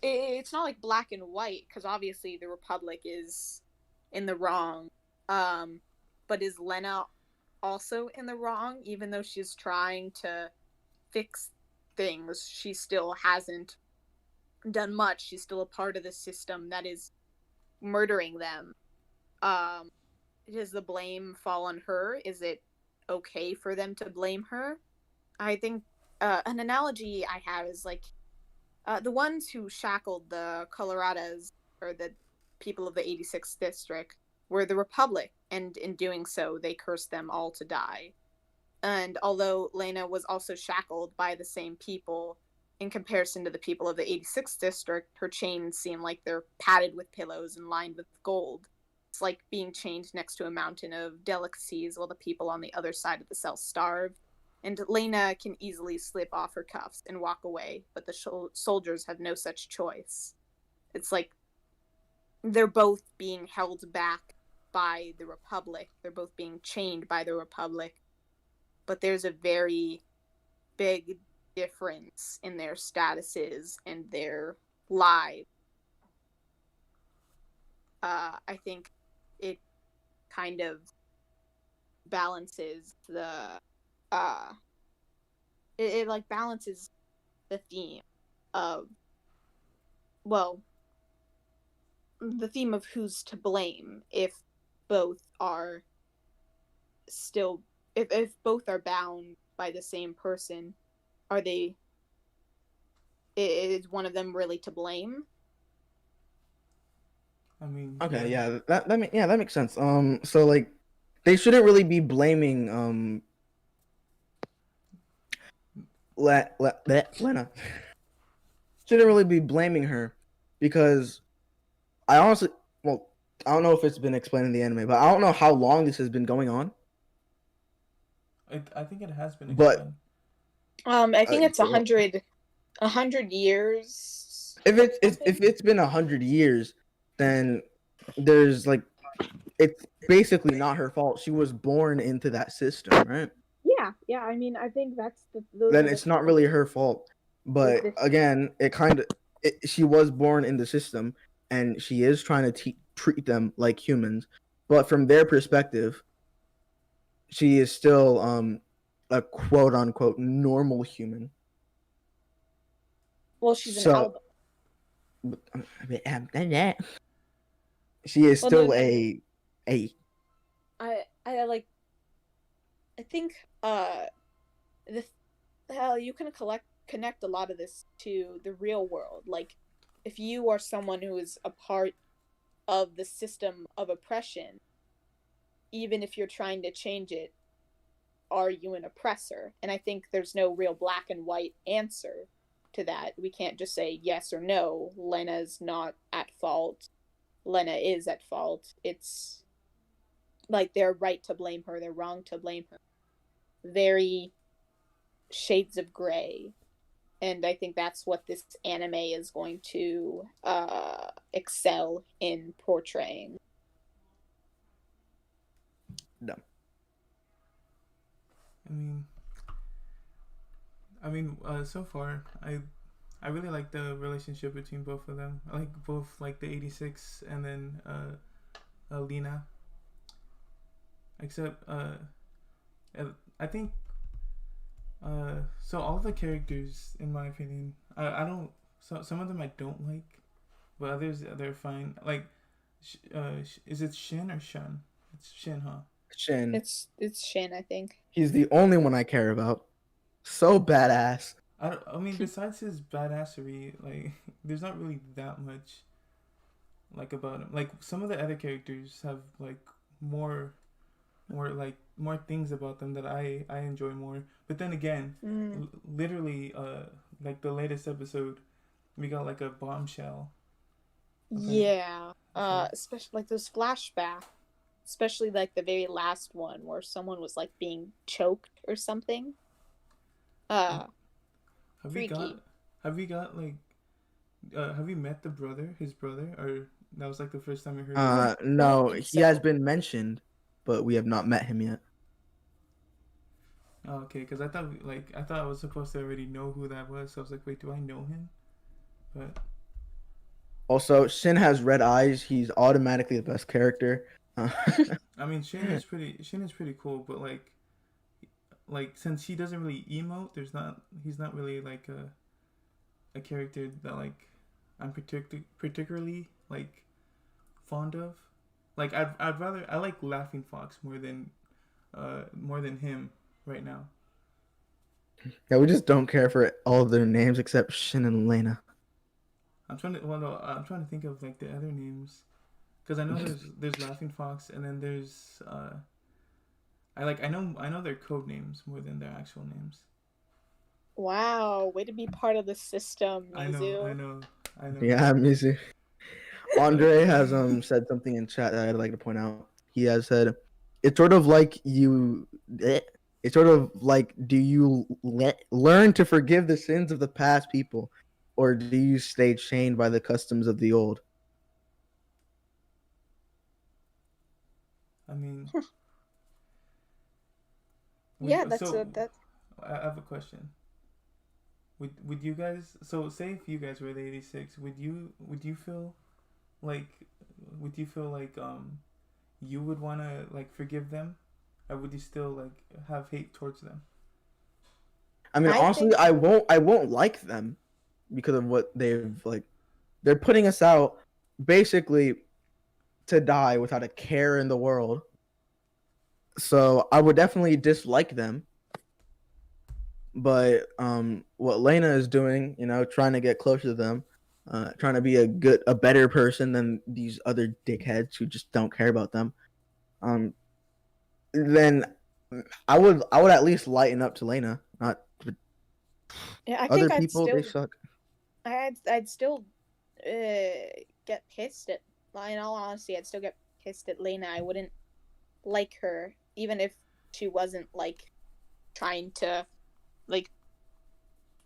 it's not like black and white because obviously the Republic is in the wrong. Um, but is Lena also in the wrong? Even though she's trying to fix things, she still hasn't done much. She's still a part of the system that is murdering them. Um, does the blame fall on her? Is it okay for them to blame her? I think an analogy I have is like the ones who shackled the Coloradas, or the people of the 86th district, were the Republic, and in doing so, they cursed them all to die. And although Lena was also shackled by the same people, in comparison to the people of the 86th district, her chains seem like they're padded with pillows and lined with gold. It's like being chained next to a mountain of delicacies while the people on the other side of the cell starve. And Lena can easily slip off her cuffs and walk away, but the soldiers have no such choice. It's like they're both being held back by the Republic. They're both being chained by the Republic. But there's a very big difference in their statuses and their lives. I think it kind of balances uh it like balances the theme of, well, the theme of who's to blame if both are still if both are bound by the same person. Are they, is one of them really to blame? I mean, Okay, yeah. yeah, that makes sense. So like, they shouldn't really be blaming Lena. Shouldn't really be blaming her because I honestly, well, I don't know if it's been explained in the anime, but I don't know how long this has been going on. I think it has been But explained. I think it's well, 100 years. if it's been 100 years, then there's like, it's basically not her fault. She was born into that system, right? Yeah. I mean, I think those Then are the it's not really her fault. is But this. again, she was born in the system, and she is trying to treat them like humans. But from their perspective, she is still a quote unquote normal human. Well, she's an So album. she is Well, no, still no. a I like. I think the hell you can connect a lot of this to the real world. Like, if you are someone who is a part of the system of oppression, even if you're trying to change it, are you an oppressor? And I think there's no real black and white answer to that. We can't just say yes or no. Lena's not at fault. Lena is at fault. It's like they're right to blame her, they're wrong to blame her. Very shades of gray. And I think that's what this anime is going to excel in portraying. no. So far, I really like the relationship between both of them. I like both, like the 86 and then Lena. Except I think so all the characters, in my opinion, I don't. So some of them I don't like, but others they're fine. Like, is it Shin or Shun? It's Shin, huh? Shin. It's Shin, I think. He's the only one I care about. So badass. I mean, besides his badassery, like, there's not really that much like about him. Like, some of the other characters have like more, more things about them that I enjoy more. But then again, literally, like the latest episode, we got like a bombshell event. Yeah. So Especially like those flashbacks, especially like the very last one where someone was like being choked or something. um, Uh, have we got Freaky. have we got like have you met the brother, his brother, or that was like the first time you heard of I him? don't No, think he has so. been mentioned, but we have not met him yet. Oh, okay, because I thought I was supposed to already know who that was. So I was like, wait, do I know him? But Also, Shin has red eyes. He's automatically the best character. Uh, I mean, Shin is pretty cool, but like since he doesn't really emote, he's not really like a character that like I'm particularly like fond of. Like I'd rather I like Laughing Fox more than him right now. yeah, we just don't care for all of their names except Shin and Lena. I'm trying to think of like the other names because I know there's Laughing Fox and then there's I know their code names more than their actual names. Wow, way to be part of the system, I know, I Mizu. know, I know. Yeah, Mizu. Andre has said something in chat that I'd like to point out. He has said, "It's sort of like it's sort of like, do you learn to forgive the sins of the past people, or do you stay chained by the customs of the old?" I mean, Yeah, so that. I have a question. Would you guys say if you guys were the 86, would you feel like you would want to like forgive them, or would you still like have hate towards them? I mean, I honestly, think I won't like them because of what they've like. They're putting us out basically to die without a care in the world. So I would definitely dislike them. But what Lena is doing, trying to get closer to them, trying to be a better person than these other dickheads who just don't care about them. Then I would at least lighten up to Lena. Not yeah, I other think I'd people. They still suck. I'd still get pissed at in all honesty, I'd still get pissed at Lena. I wouldn't like her even if she wasn't like trying to like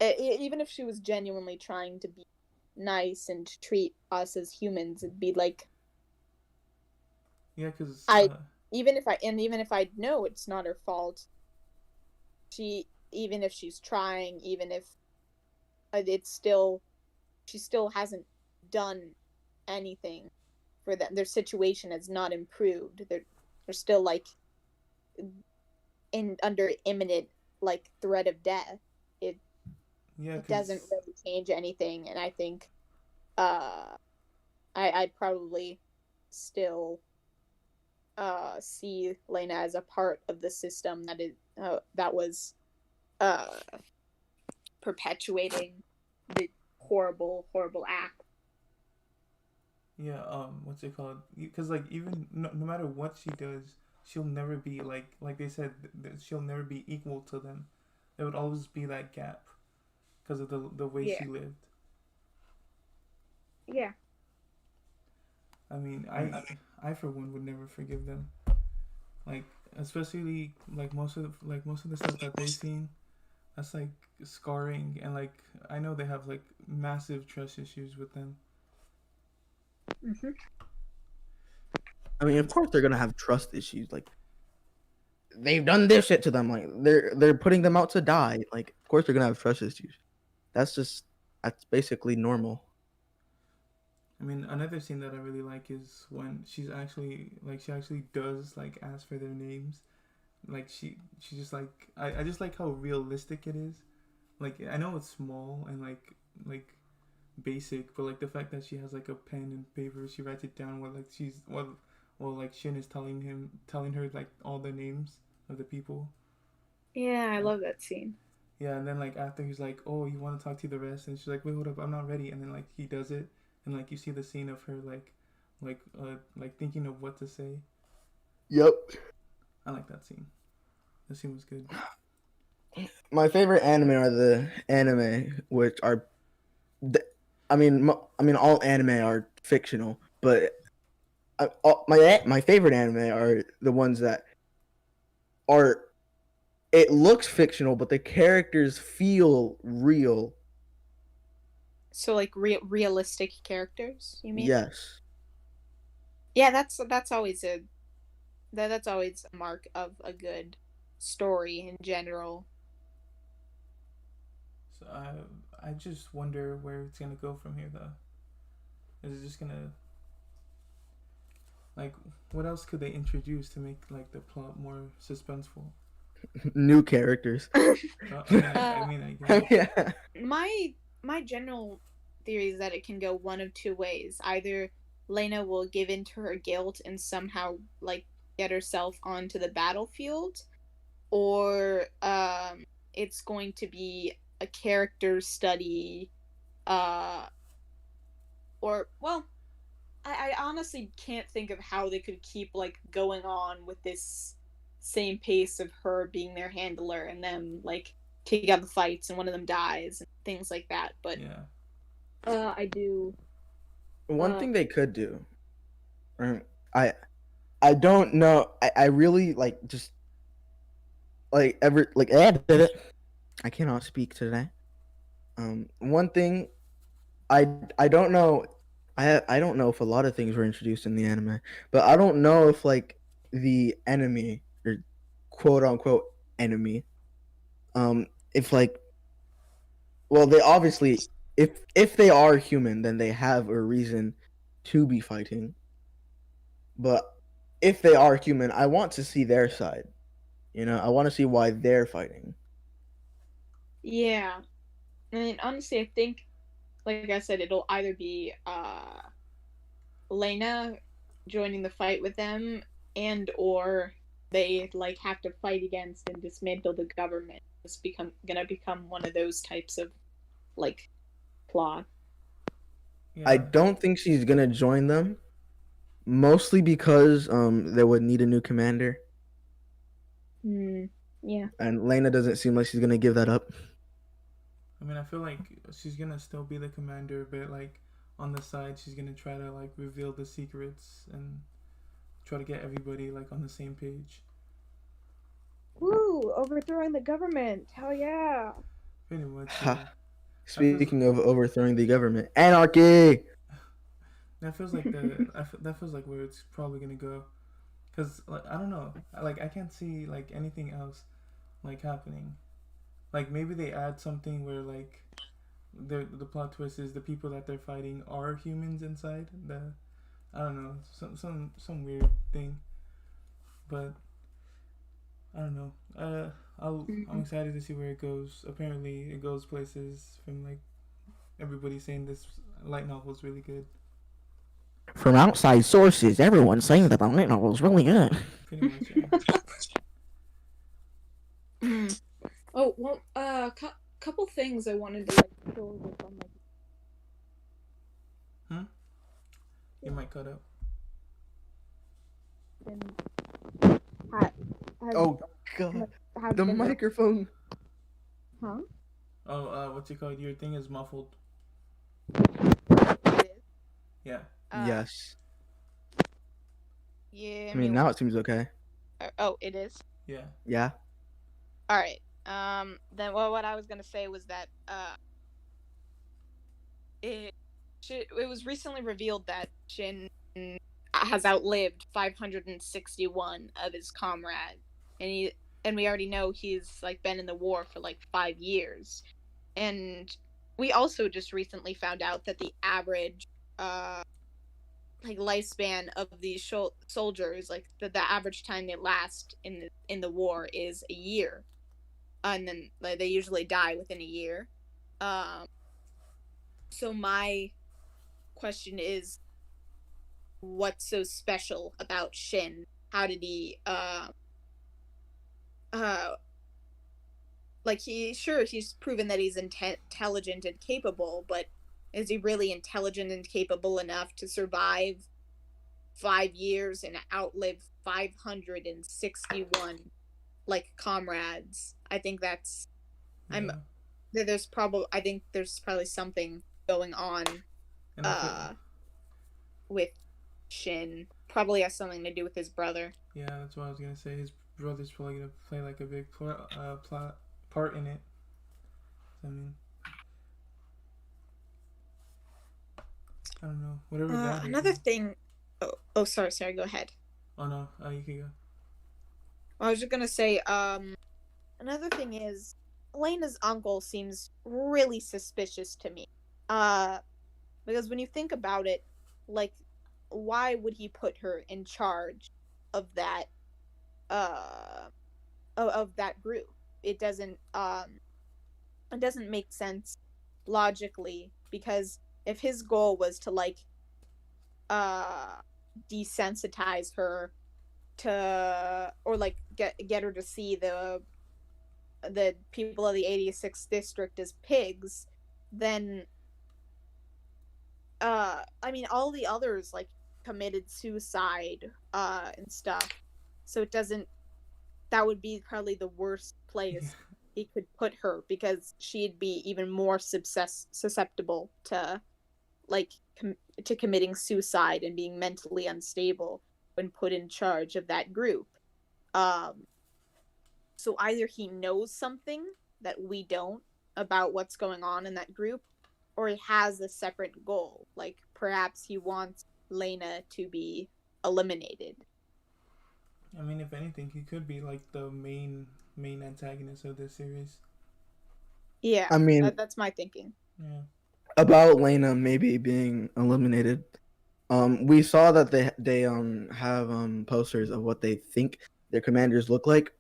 even if she was genuinely trying to be nice and treat us as humans, it'd be like Yeah, because I even if I know it's not her fault, she even if she's trying, even if it's still she still hasn't done anything for them. Their situation has not improved. They're still like in under imminent like threat of death. It yeah, it doesn't because really change anything, and I think uh I'd probably still see Lena as a part of the system that was uh perpetuating the horrible act. yeah, what's it called? Because like even no matter what she does, she'll never be like they said she'll never be equal to them. There would always be that gap because of the way Yeah. she lived. Yeah. I mean, I for one would never forgive them. Like especially like most of the stuff that they've seen, that's like scarring and like I know they have like massive trust issues with them. Mm-hmm. I mean, of course they're gonna have trust issues. Like they've done this shit to them. Like they're putting them out to die. Like of course they're gonna have trust issues. That's basically normal. I mean, another scene that I really like is when she actually does like ask for their names. Like she just like I just like how realistic it is. Like I know it's small and like basic, but like the fact that she has like a pen and paper, she writes it down while like while like Shin is telling her like all the names of the people. Yeah, I love that scene. Yeah, and then like after he's like, "Oh, you want to talk to the rest?" and she's like, "Wait, hold up, I'm not ready." And then like he does it, and like you see the scene of her like thinking of what to say. Yep. I like that scene. The scene was good. My favorite anime are the anime which are I mean, all anime are fictional, but my favorite anime are the ones that are. It looks fictional, but the characters feel real. So like realistic characters, you mean? Yes. Yeah, that's always that's always a mark of a good story in general. So I just wonder where it's gonna go from here, though. Is it just gonna like what else could they introduce to make like the plot more suspenseful? New characters. I mean, I guess. Yeah. My general theory is that it can go one of two ways. Either Lena will give in to her guilt and somehow like get herself onto the battlefield, or it's going to be a character study, uh, or well, I honestly can't think of how they could keep like going on with this same pace of her being their handler and them like taking out the fights and one of them dies and things like that. But Yeah. I do. One thing they could do, or I don't know. I really like just like ever like I cannot speak today. One thing I don't know. I don't know if a lot of things were introduced in the anime, but I don't know if like the enemy or quote unquote enemy, if like well they obviously if they are human then they have a reason to be fighting, but if they are human, I want to see their side. You know, I want to see why they're fighting. Yeah. I mean, honestly, I think, like I said, it'll either be Lena joining the fight with them, and or they like have to fight against and dismantle the government. It's gonna become one of those types of like plot. Yeah. I don't think she's gonna join them, mostly because they would need a new commander, Yeah. and Lena doesn't seem like she's gonna give that up. I mean, I feel like she's gonna still be the commander, but like on the side, she's gonna try to like reveal the secrets and try to get everybody like on the same page. Woo! Overthrowing the government. Hell yeah. Pretty much. Ha. Speaking of overthrowing the government, anarchy. That feels like that feels like where it's probably gonna go, cause like I don't know, like I can't see like anything else like happening. Like maybe they add something where like the plot twist is the people that they're fighting are humans inside. I don't know, some weird thing, but I don't know. I'm excited to see where it goes. Apparently, it goes places from like everybody saying this light novel is really good. From outside sources, everyone's saying that the light novel is really good. Pretty much. Yeah. Oh well, couple things I wanted to like go over from like. You might cut out. Oh god, the microphone. Huh? Oh, what's it called? Your thing is muffled. Yeah. Yes. Yeah. I mean, now it seems okay. Oh, it is. Yeah. Yeah. All right. Then what I was gonna say was that it was recently revealed that Shin has outlived 561 of his comrades, and we already know he's like been in the war for like 5 years, and we also just recently found out that the average like lifespan of these soldiers, like the average time they last in the war is a year, and then like, they usually die within a year. So my question is, what's so special about Shin? How did he like he's proven that he's intelligent and capable, but is he really intelligent and capable enough to survive 5 years and outlive 561 like comrades? I think that's Yeah. I think there's probably something going on And I feel, with Shin probably has something to do with his brother. yeah, that's what I was gonna say. His brother's probably gonna play like a big plot part in it. I mean, I don't know. Whatever that Another is. thing. Oh, sorry. Go ahead. Oh no, you can go. I was just gonna say, another thing is, Elena's uncle seems really suspicious to me. Because when you think about it, like, why would he put her in charge of that, of that group? It doesn't make sense logically, because if his goal was to like desensitize her to, or like get her to see the people of the 86th district as pigs, then I mean, all the others like committed suicide and stuff, so it doesn't, that would be probably the worst place he could put her, because she'd be even more susceptible to like to committing suicide and being mentally unstable when put in charge of that group. Um, so either he knows something that we don't about what's going on in that group, or he has a separate goal. Like perhaps he wants Lena to be eliminated. I mean, if anything, he could be like the main antagonist of this series. Yeah, I mean, that's my thinking. Yeah. About Lena maybe being eliminated. We saw that they have posters of what they think their commanders look like.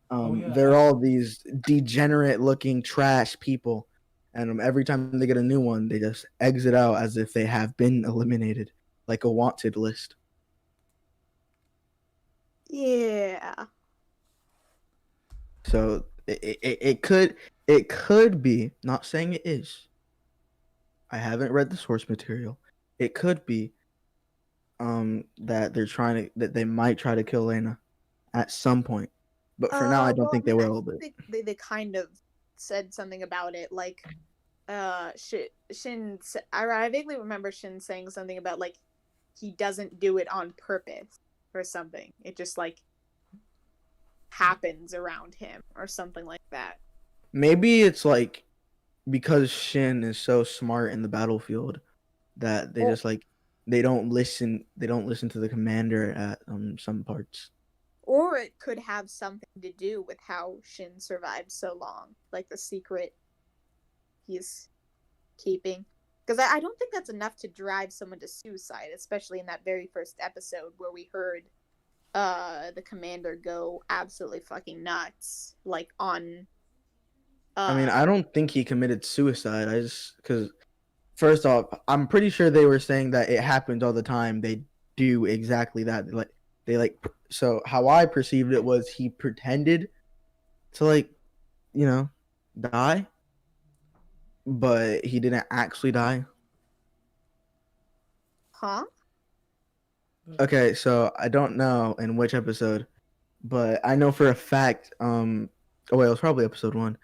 They're all these degenerate looking trash people, and every time they get a new one, they just exit out as if they have been eliminated, like a wanted list. Yeah. So it could be, not saying it is. I haven't read the source material. It could be that they might try to kill Lena at some point. But for now I don't think they will. But they kind of said something about it, like Shin, I vaguely remember Shin saying something about like he doesn't do it on purpose or something. It just like happens around him or something like that. Maybe it's like because Shin is so smart in the battlefield that they just like they don't listen to the commander at some parts. Or it could have something to do with how Shin survived so long, like the secret he's keeping. Because I don't think that's enough to drive someone to suicide, especially in that very first episode where we heard the commander go absolutely fucking nuts, like on. I mean, I don't think he committed suicide. I just because first off, I'm pretty sure they were saying that it happens all the time. They do exactly that. So how I perceived it was he pretended to die, but he didn't actually die. Huh? Okay, so I don't know in which episode, but I know for a fact. Oh wait, it was probably episode 1.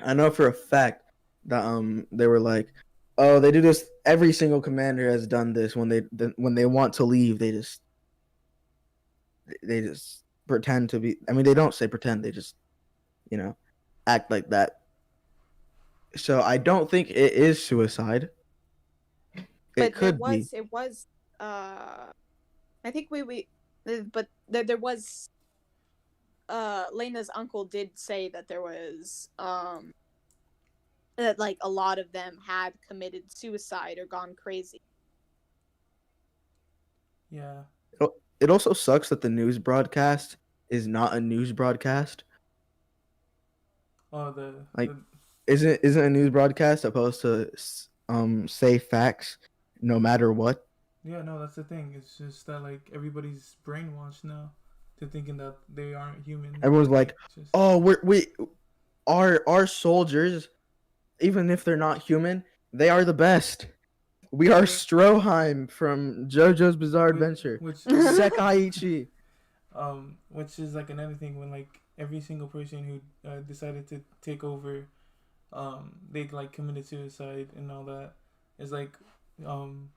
I know for a fact that they were like, oh, they do this. Every single commander has done this when they want to leave. They just pretend to be. I mean, they don't say pretend. They just act like that. So I don't think it is suicide. It could be. It was. I think but there was. Lena's uncle did say that there was that like a lot of them had committed suicide or gone crazy. Yeah. It also sucks that the news broadcast is not a news broadcast. Oh, isn't a news broadcast supposed to say facts no matter what? Yeah, no, that's the thing. It's just that like everybody's brainwashed now to thinking that they aren't human. Everyone's like, oh, our soldiers, even if they're not human, they are the best. We are Stroheim from JoJo's Bizarre Adventure. Sekaiichi. Which is like another thing when like every single person who decided to take over they like committed suicide and all that. It's like, um,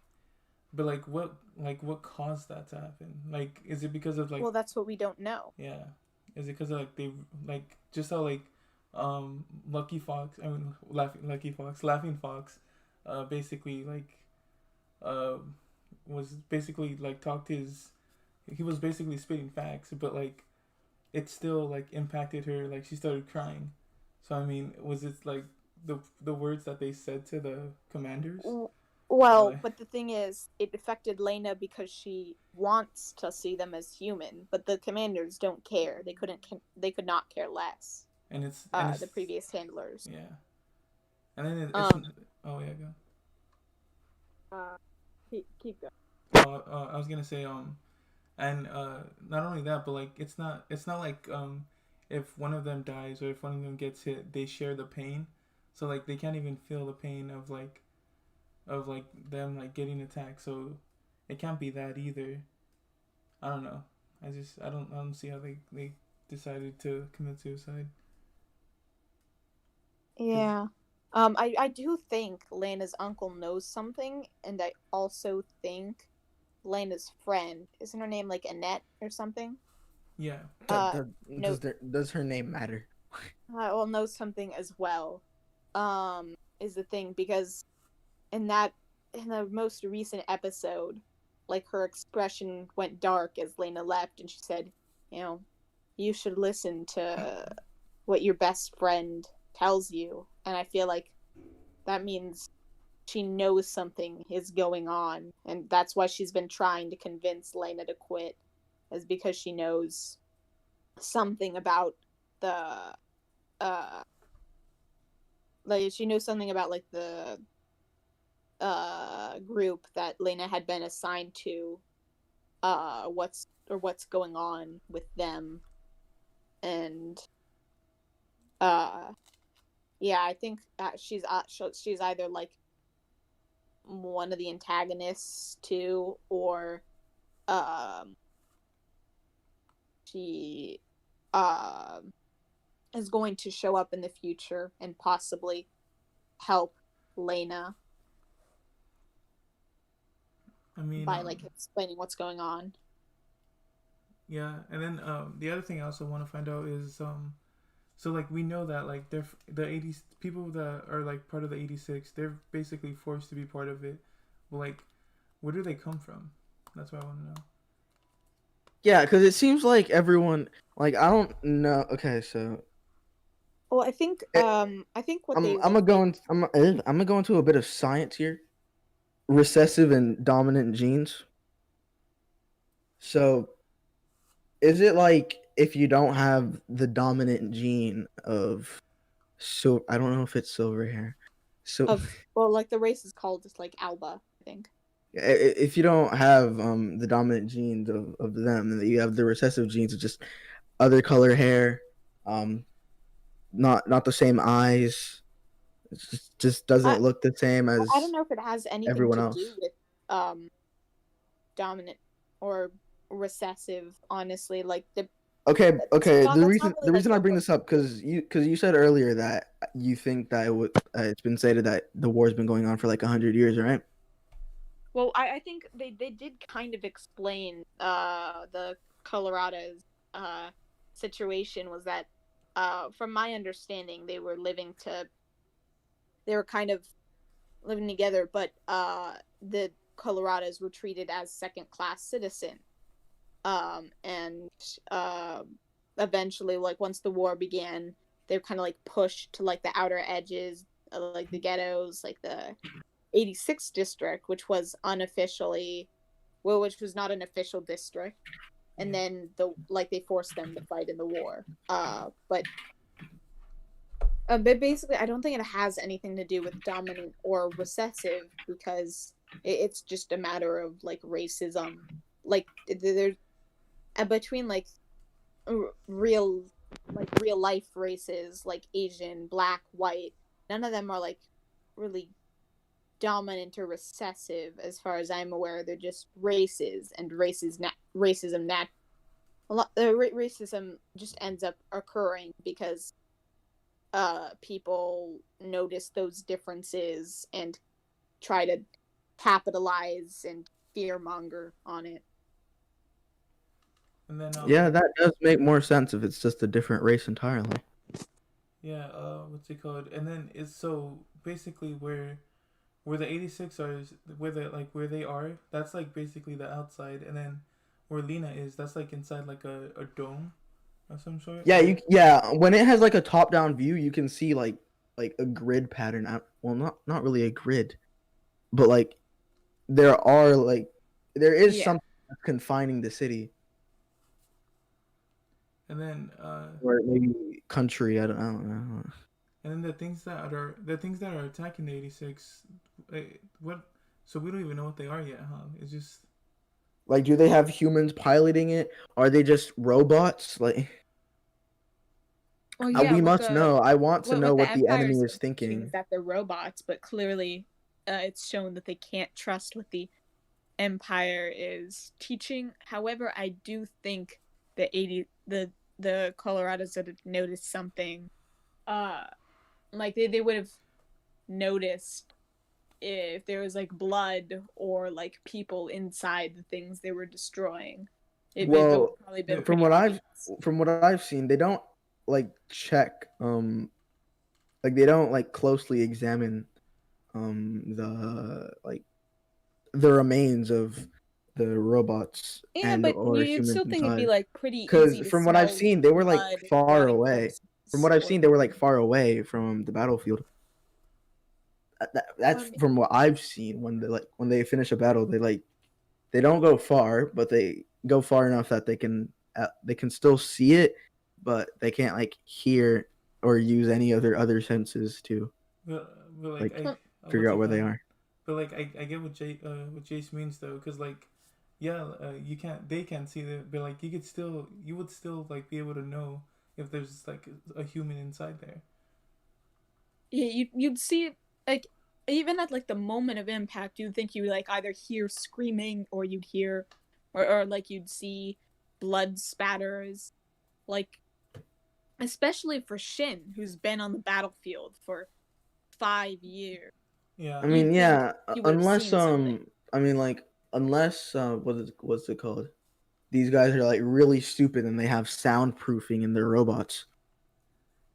but like what caused that to happen? Like, is it because of like, Well, that's what we don't know. yeah, is it because of like they like just how like, Lucky Fox, I mean Laughing Fox, basically like, uh, was basically like talked his, he was basically spitting facts, but like it still like impacted her. Like she started crying. So I mean, was it like the words that they said to the commanders? Or Well, like, but the thing is, it affected Lena because she wants to see them as human, but the commanders don't care. They could not care less. and it's The previous handlers. yeah, and then it's Um. oh yeah, go. Keep going. Oh, I was gonna say and not only that, but like it's not like if one of them dies or if one of them gets hit, they share the pain. So like they can't even feel the pain of like them like getting attacked. So it can't be that either. I don't know. I don't see how they decided to commit suicide. Cause Yeah. I do think Lena's uncle knows something, and I also think Lena's friend, isn't her name like Annette or something? yeah, That, Uh, that, no, does her name matter? well, knows something as well. Is the thing because in that in the most recent episode, like her expression went dark as Lena left, and she said, you know, you should listen to what your best friend tells you, and I feel like that means she knows something is going on, and that's why she's been trying to convince Lena to quit, is because she knows something about the uh like she knows something about like the group that Lena had been assigned to, what's going on with them, and uh yeah, I think she's either like one of the antagonists too, or um she um is going to show up in the future and possibly help Lena I mean, by like explaining what's going on. yeah, and then the other thing I also want to find out is so like we know that like they're the 80s people that are like part of the 86, they're basically forced to be part of it. But like, where do they come from? That's what I want to know. Yeah, because it seems like everyone, like, I don't know. Okay, so Well, it, I think what I'm they I'm what gonna they go in, I'm gonna go into a bit of science here. Recessive and dominant genes. So is it like if you don't have the dominant gene of, so I don't know if it's silver hair. So of well, like the race is called just like Alba, I think. if you don't have the dominant genes of them, and you have the recessive genes of just other color hair, um, not the same eyes, just I doesn't look the same I don't as know if it has anything everyone to do else. with um dominant or recessive. Honestly, like Okay, okay. The that's not reason really the like reason I the bring most. this up, because you said earlier that you think that it's been stated that the war's been going on for like 100 years, right? Well, I think they did kind of explain the Colorado's situation was that from my understanding they were kind of living together, but the Colorados were treated as second class citizen, and eventually, like once the war began, they were kind of like pushed to like the outer edges, like the ghettos, like the 86th district, which was unofficially, well, which was not an official district, and Yeah, then they forced them to fight in the war. But basically, I don't think it has anything to do with dominant or recessive because it's just a matter of like racism, like there's between like real real life races like Asian, black, white. None of them are like really dominant or recessive as far as I'm aware. They're just races, and racism racism just ends up occurring because people notice those differences and try to capitalize and fearmonger on it. And then Yeah, that does make more sense if it's just a different race entirely. yeah, what's it called? And then it's so basically where the 86 are, where the like where they are, that's like basically the outside, and then where Lena is, that's like inside like a dome of some sort. Yeah, yeah. When it has like a top-down view, you can see like a grid pattern. Well, not really a grid, but like there is Yeah. something that's confining the city And then or maybe country. I don't know. and then the things that are attacking the 86, what? So we don't even know what they are yet, huh? It's just Like, do they have humans piloting it? Are they just robots? Like, Well, yeah, we what must know. I want to know what the what the Empire enemy is is teaching thinking. is that they're robots, but clearly, it's shown that they can't trust what the Empire is teaching. However, I do think the Colorados would have noticed something. Like they would have noticed if there was like blood or like people inside the things they were destroying. It would Well, probably been from pretty what obvious. I've seen, they don't like check like they don't like closely examine the like the remains of the robots Yeah, and but or you'd humans still think it'd be inside. like pretty Because easy to from what I've smell seen, they were like blood and far rotting away. From corpses what I've or seen, they were like far away from the battlefield. That's um, from what I've seen. When they finish a battle, they don't go far, but they go far enough that they can still see it, but they can't like hear or use any other senses to but like like I figure what's out it where they called? are. But like I get what Jace means though, because like yeah, you can't they can't see it, but like you would still like be able to know if there's like a human inside there. yeah, you'd see like even at like the moment of impact, you'd think you would like either hear screaming or you'd hear or like you'd see blood spatters, like especially for Shin, who's been on the battlefield for 5 years. Yeah. I mean, You'd think yeah, he would have unless seen something. I mean like unless what's it called? These guys are like really stupid and they have soundproofing in their robots.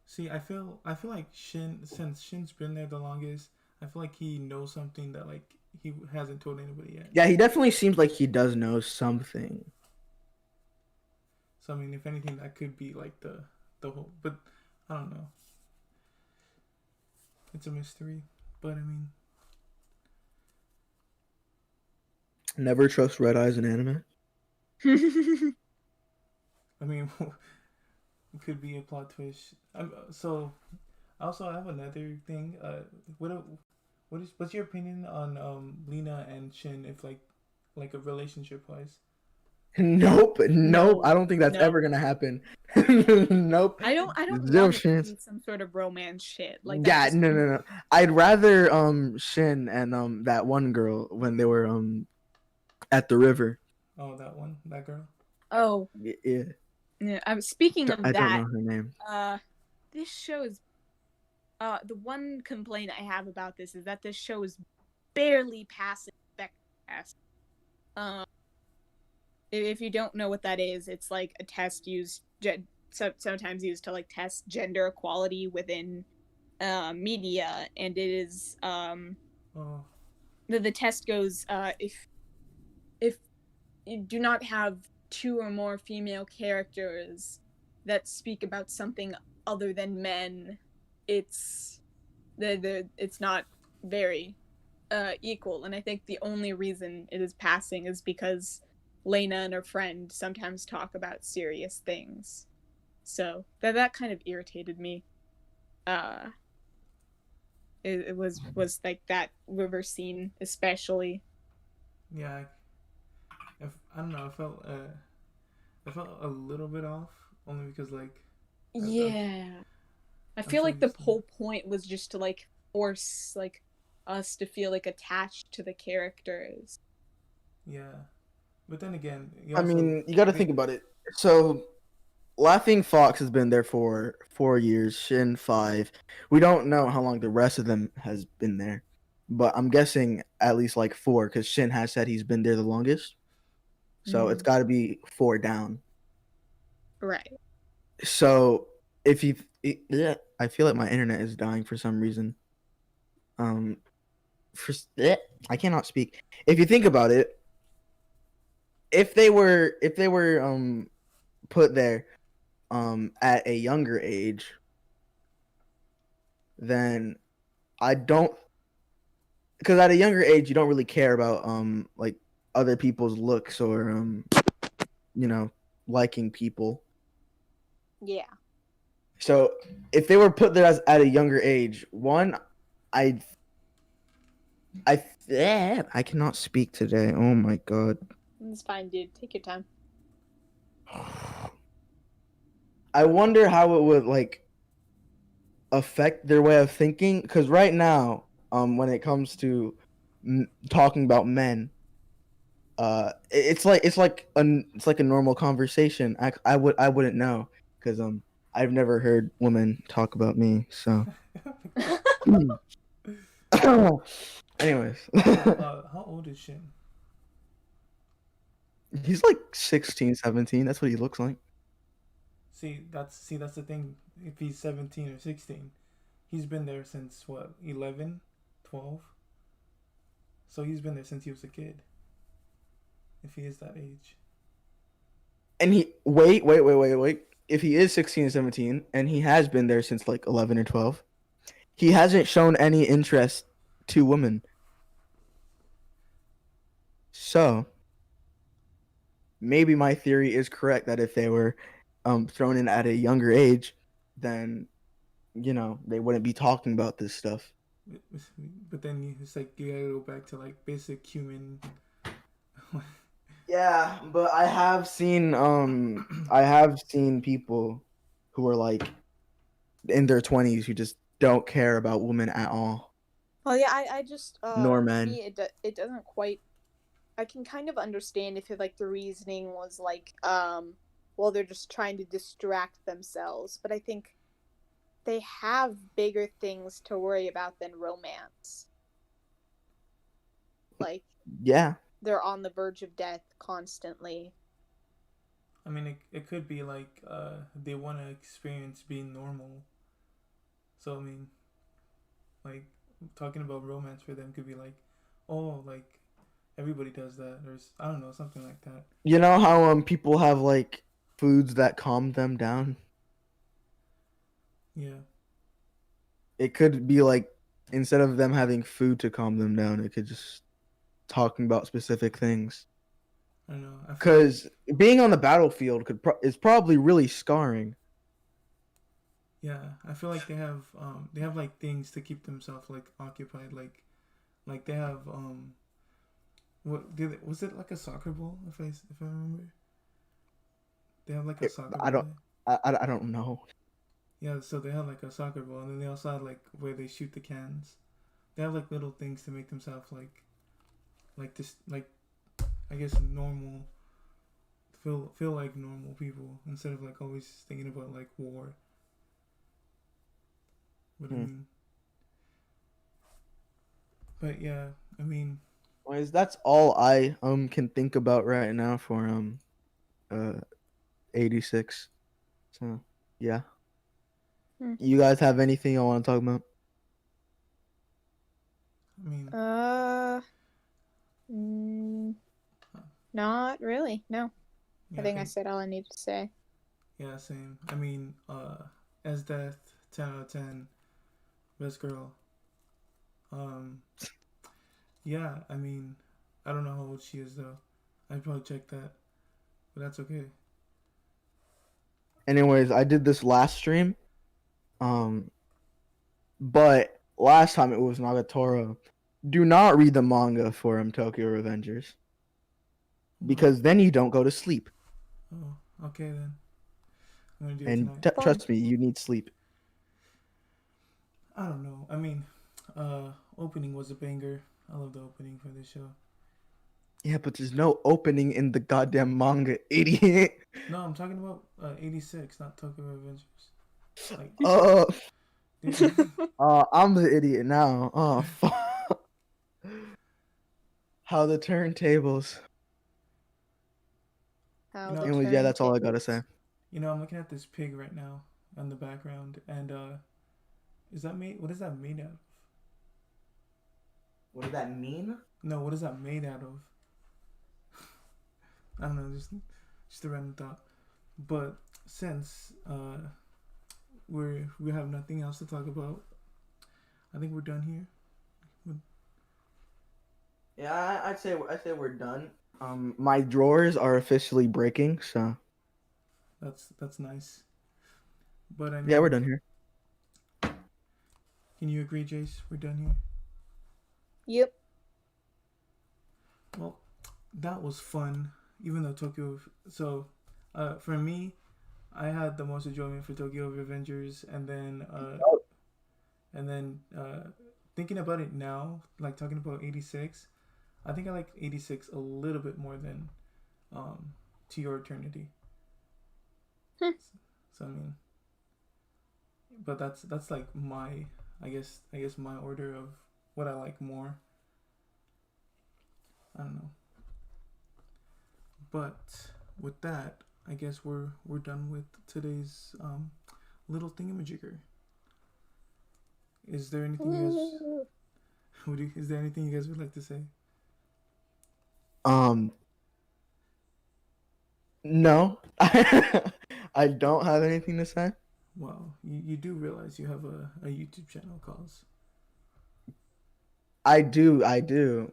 See, I feel like since Shin's been there the longest, I feel like he knows something that like he hasn't told anybody yet. Yeah, he definitely seems like he does know something. So I mean, if anything, that could be like the whole. But I don't know. It's a mystery. But I mean, Never trust red eyes in anime. I mean, it could be a plot twist. So also I have another thing. What's your opinion on Lena and Shin if like a relationship wise? Nope, nope. I don't think that's No. ever gonna happen. Nope. I don't Zero want it to chance. be some sort of romance shit. Like Yeah, that no. I'd rather Shin and that one girl when they were at the river. Oh, that girl. Oh, Yeah. yeah. I'm speaking of I don't that. know her name. This show is the one complaint I have about this is that this show is barely passing spec test. If you don't know what that is, it's like a test used sometimes used to like test gender equality within media, and it is Oh, the test goes if you do not have two or more female characters that speak about something other than men, it's it's not very equal. And I think the only reason it is passing is because Lena and her friend sometimes talk about serious things. So that kind of irritated me. It was like that river scene especially. yeah. I don't know. I felt a little bit off only because like. Yeah. I I'm feel so like the used to it. whole point was just to like force like us to feel like attached to the characters. Yeah, but then again, I mean, you got to think about it. So Laughing Fox has been there for 4 years. Shin 5. We don't know how long the rest of them has been there, but I'm guessing at least like 4 because Shin has said he's been there the longest. So it's got to be 4 down. Right. So if you, yeah, I feel like my internet is dying for some reason. For I cannot speak. If you think about it, if they were put there at a younger age, then I don't, because at a younger age you don't really care about like other people's looks or you know, liking people. Yeah. So if they were put there as at a younger age, one, I I cannot speak today. Oh my god. It's fine, dude. Take your time. I wonder how it would like affect their way of thinking, because right now, when it comes to talking about men, it's like a normal conversation. I wouldn't know because I've never heard women talk about me. So, anyways, How old is Shin? he's like 16, 17. That's what he looks like. That's the thing. If he's 17 or 16, he's been there since what, 11, 12? So he's been there since he was a kid. If he is that age. And he wait. If he is 16 or 17 and he has been there since like 11 or 12, he hasn't shown any interest to women. So maybe my theory is correct that if they were thrown in at a younger age, then they wouldn't be talking about this stuff. But then it's like you gotta go back to like basic human. Yeah, but I have seen people who are like in their 20s who just don't care about women at all. Well, yeah, I just Nor to men. me it doesn't quite. I can kind of understand if like the reasoning was like well, they're just trying to distract themselves, but I think they have bigger things to worry about than romance. Like, Yeah. they're on the verge of death constantly. I mean, it could be like they want to experience being normal. So I mean, like talking about romance for them could be like, oh, like everybody does that, or I don't know, something like that. You know how people have like foods that calm them down? Yeah. It could be like, instead of them having food to calm them down, it could just talking about specific things. I don't know. Because being on the battlefield is probably really scarring. Yeah, I feel like they have like things to keep themselves like occupied, like they have was it like a soccer ball, if I remember? They have like a soccer ball. I don't know. Yeah, so they have like a soccer ball, and then they also have like where they shoot the cans. They have like little things to make themselves like this, like I guess normal. Feel like normal people instead of like always thinking about like war. What I mean. But yeah, I mean. Anyways, that's all I can think about right now for 86. So yeah. You guys have anything you want to talk about? I mean, not really. No, yeah, I think I said all I need to say. Yeah, same. I mean, Esdeath, 10 out of 10, best girl. Yeah, I mean, I don't know how old she is though. I'd probably check that, but that's okay. Anyways, I did this last stream, but last time it was Nagatoro. Do not read the manga for Tokyo Revengers, because then you don't go to sleep. Oh, okay then. I'm gonna do and it tonight. Trust me, you need sleep. I don't know. I mean, opening was a banger. I love the opening for this show. Yeah, but there's no opening in the goddamn manga, idiot. No, I'm talking about 86, not Tokyo Revengers. Like, Oh, dude, I'm the idiot now. Oh, fuck. How the turntables. How You know, the Anyways, yeah, that's all I gotta turntables. say. I'm looking at this pig right now on the background, and is that made? What is that made out of? What does that mean? No, what is that made out of? I don't know, just a random thought. But since we have nothing else to talk about, I think we're done here. Yeah, I'd say we're done. My drawers are officially breaking, so That's nice. But I yeah, we're mean, done here. can you agree, Jace? We're done here. Yep. Well, that was fun. Even though Tokyo, so for me, I had the most enjoyment for Tokyo Revengers, and then thinking about it now, like talking about 86, I think I like 86 a little bit more than To Your Eternity. So I mean, but that's like my I guess my order of what I like more. I don't know. But with that, I guess we're done with today's little thingamajigger. Is there anything you guys is there anything you guys would like to say? Um, no, I don't have anything to say. Well, you do realize you have a YouTube channel, cause I do,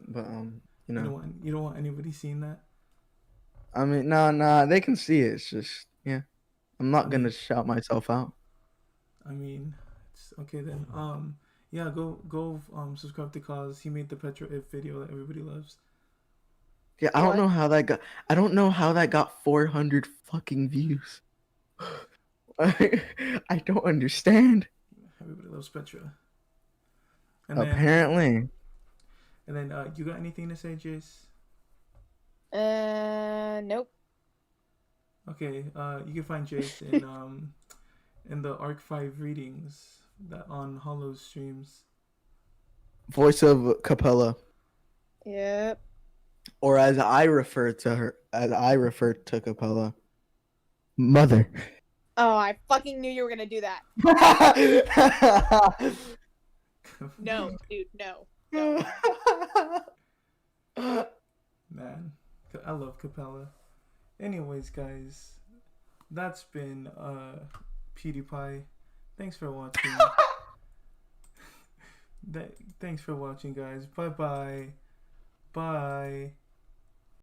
but you know, you don't want anybody seeing that. I mean, no, they can see it. It's just, yeah, I'm not I gonna mean, shout myself out. I mean, it's okay then. Yeah, go subscribe to Cause. He made the Petra If video that everybody loves. Yeah, I don't know how that got. I don't know how that got 400 fucking views. I don't understand. Everybody loves Petra. And Apparently, then you got anything to say, Jace? Nope. Okay, you can find Jace in the Arc 5 readings that on Hollow streams. voice of Capella, Yep. or as I refer to Capella, mother. Oh, I fucking knew you were gonna do that. No, dude, no. Man, I love Capella. Anyways, guys, that's been PewDiePie. Thanks for watching. Thanks for watching, guys. Bye.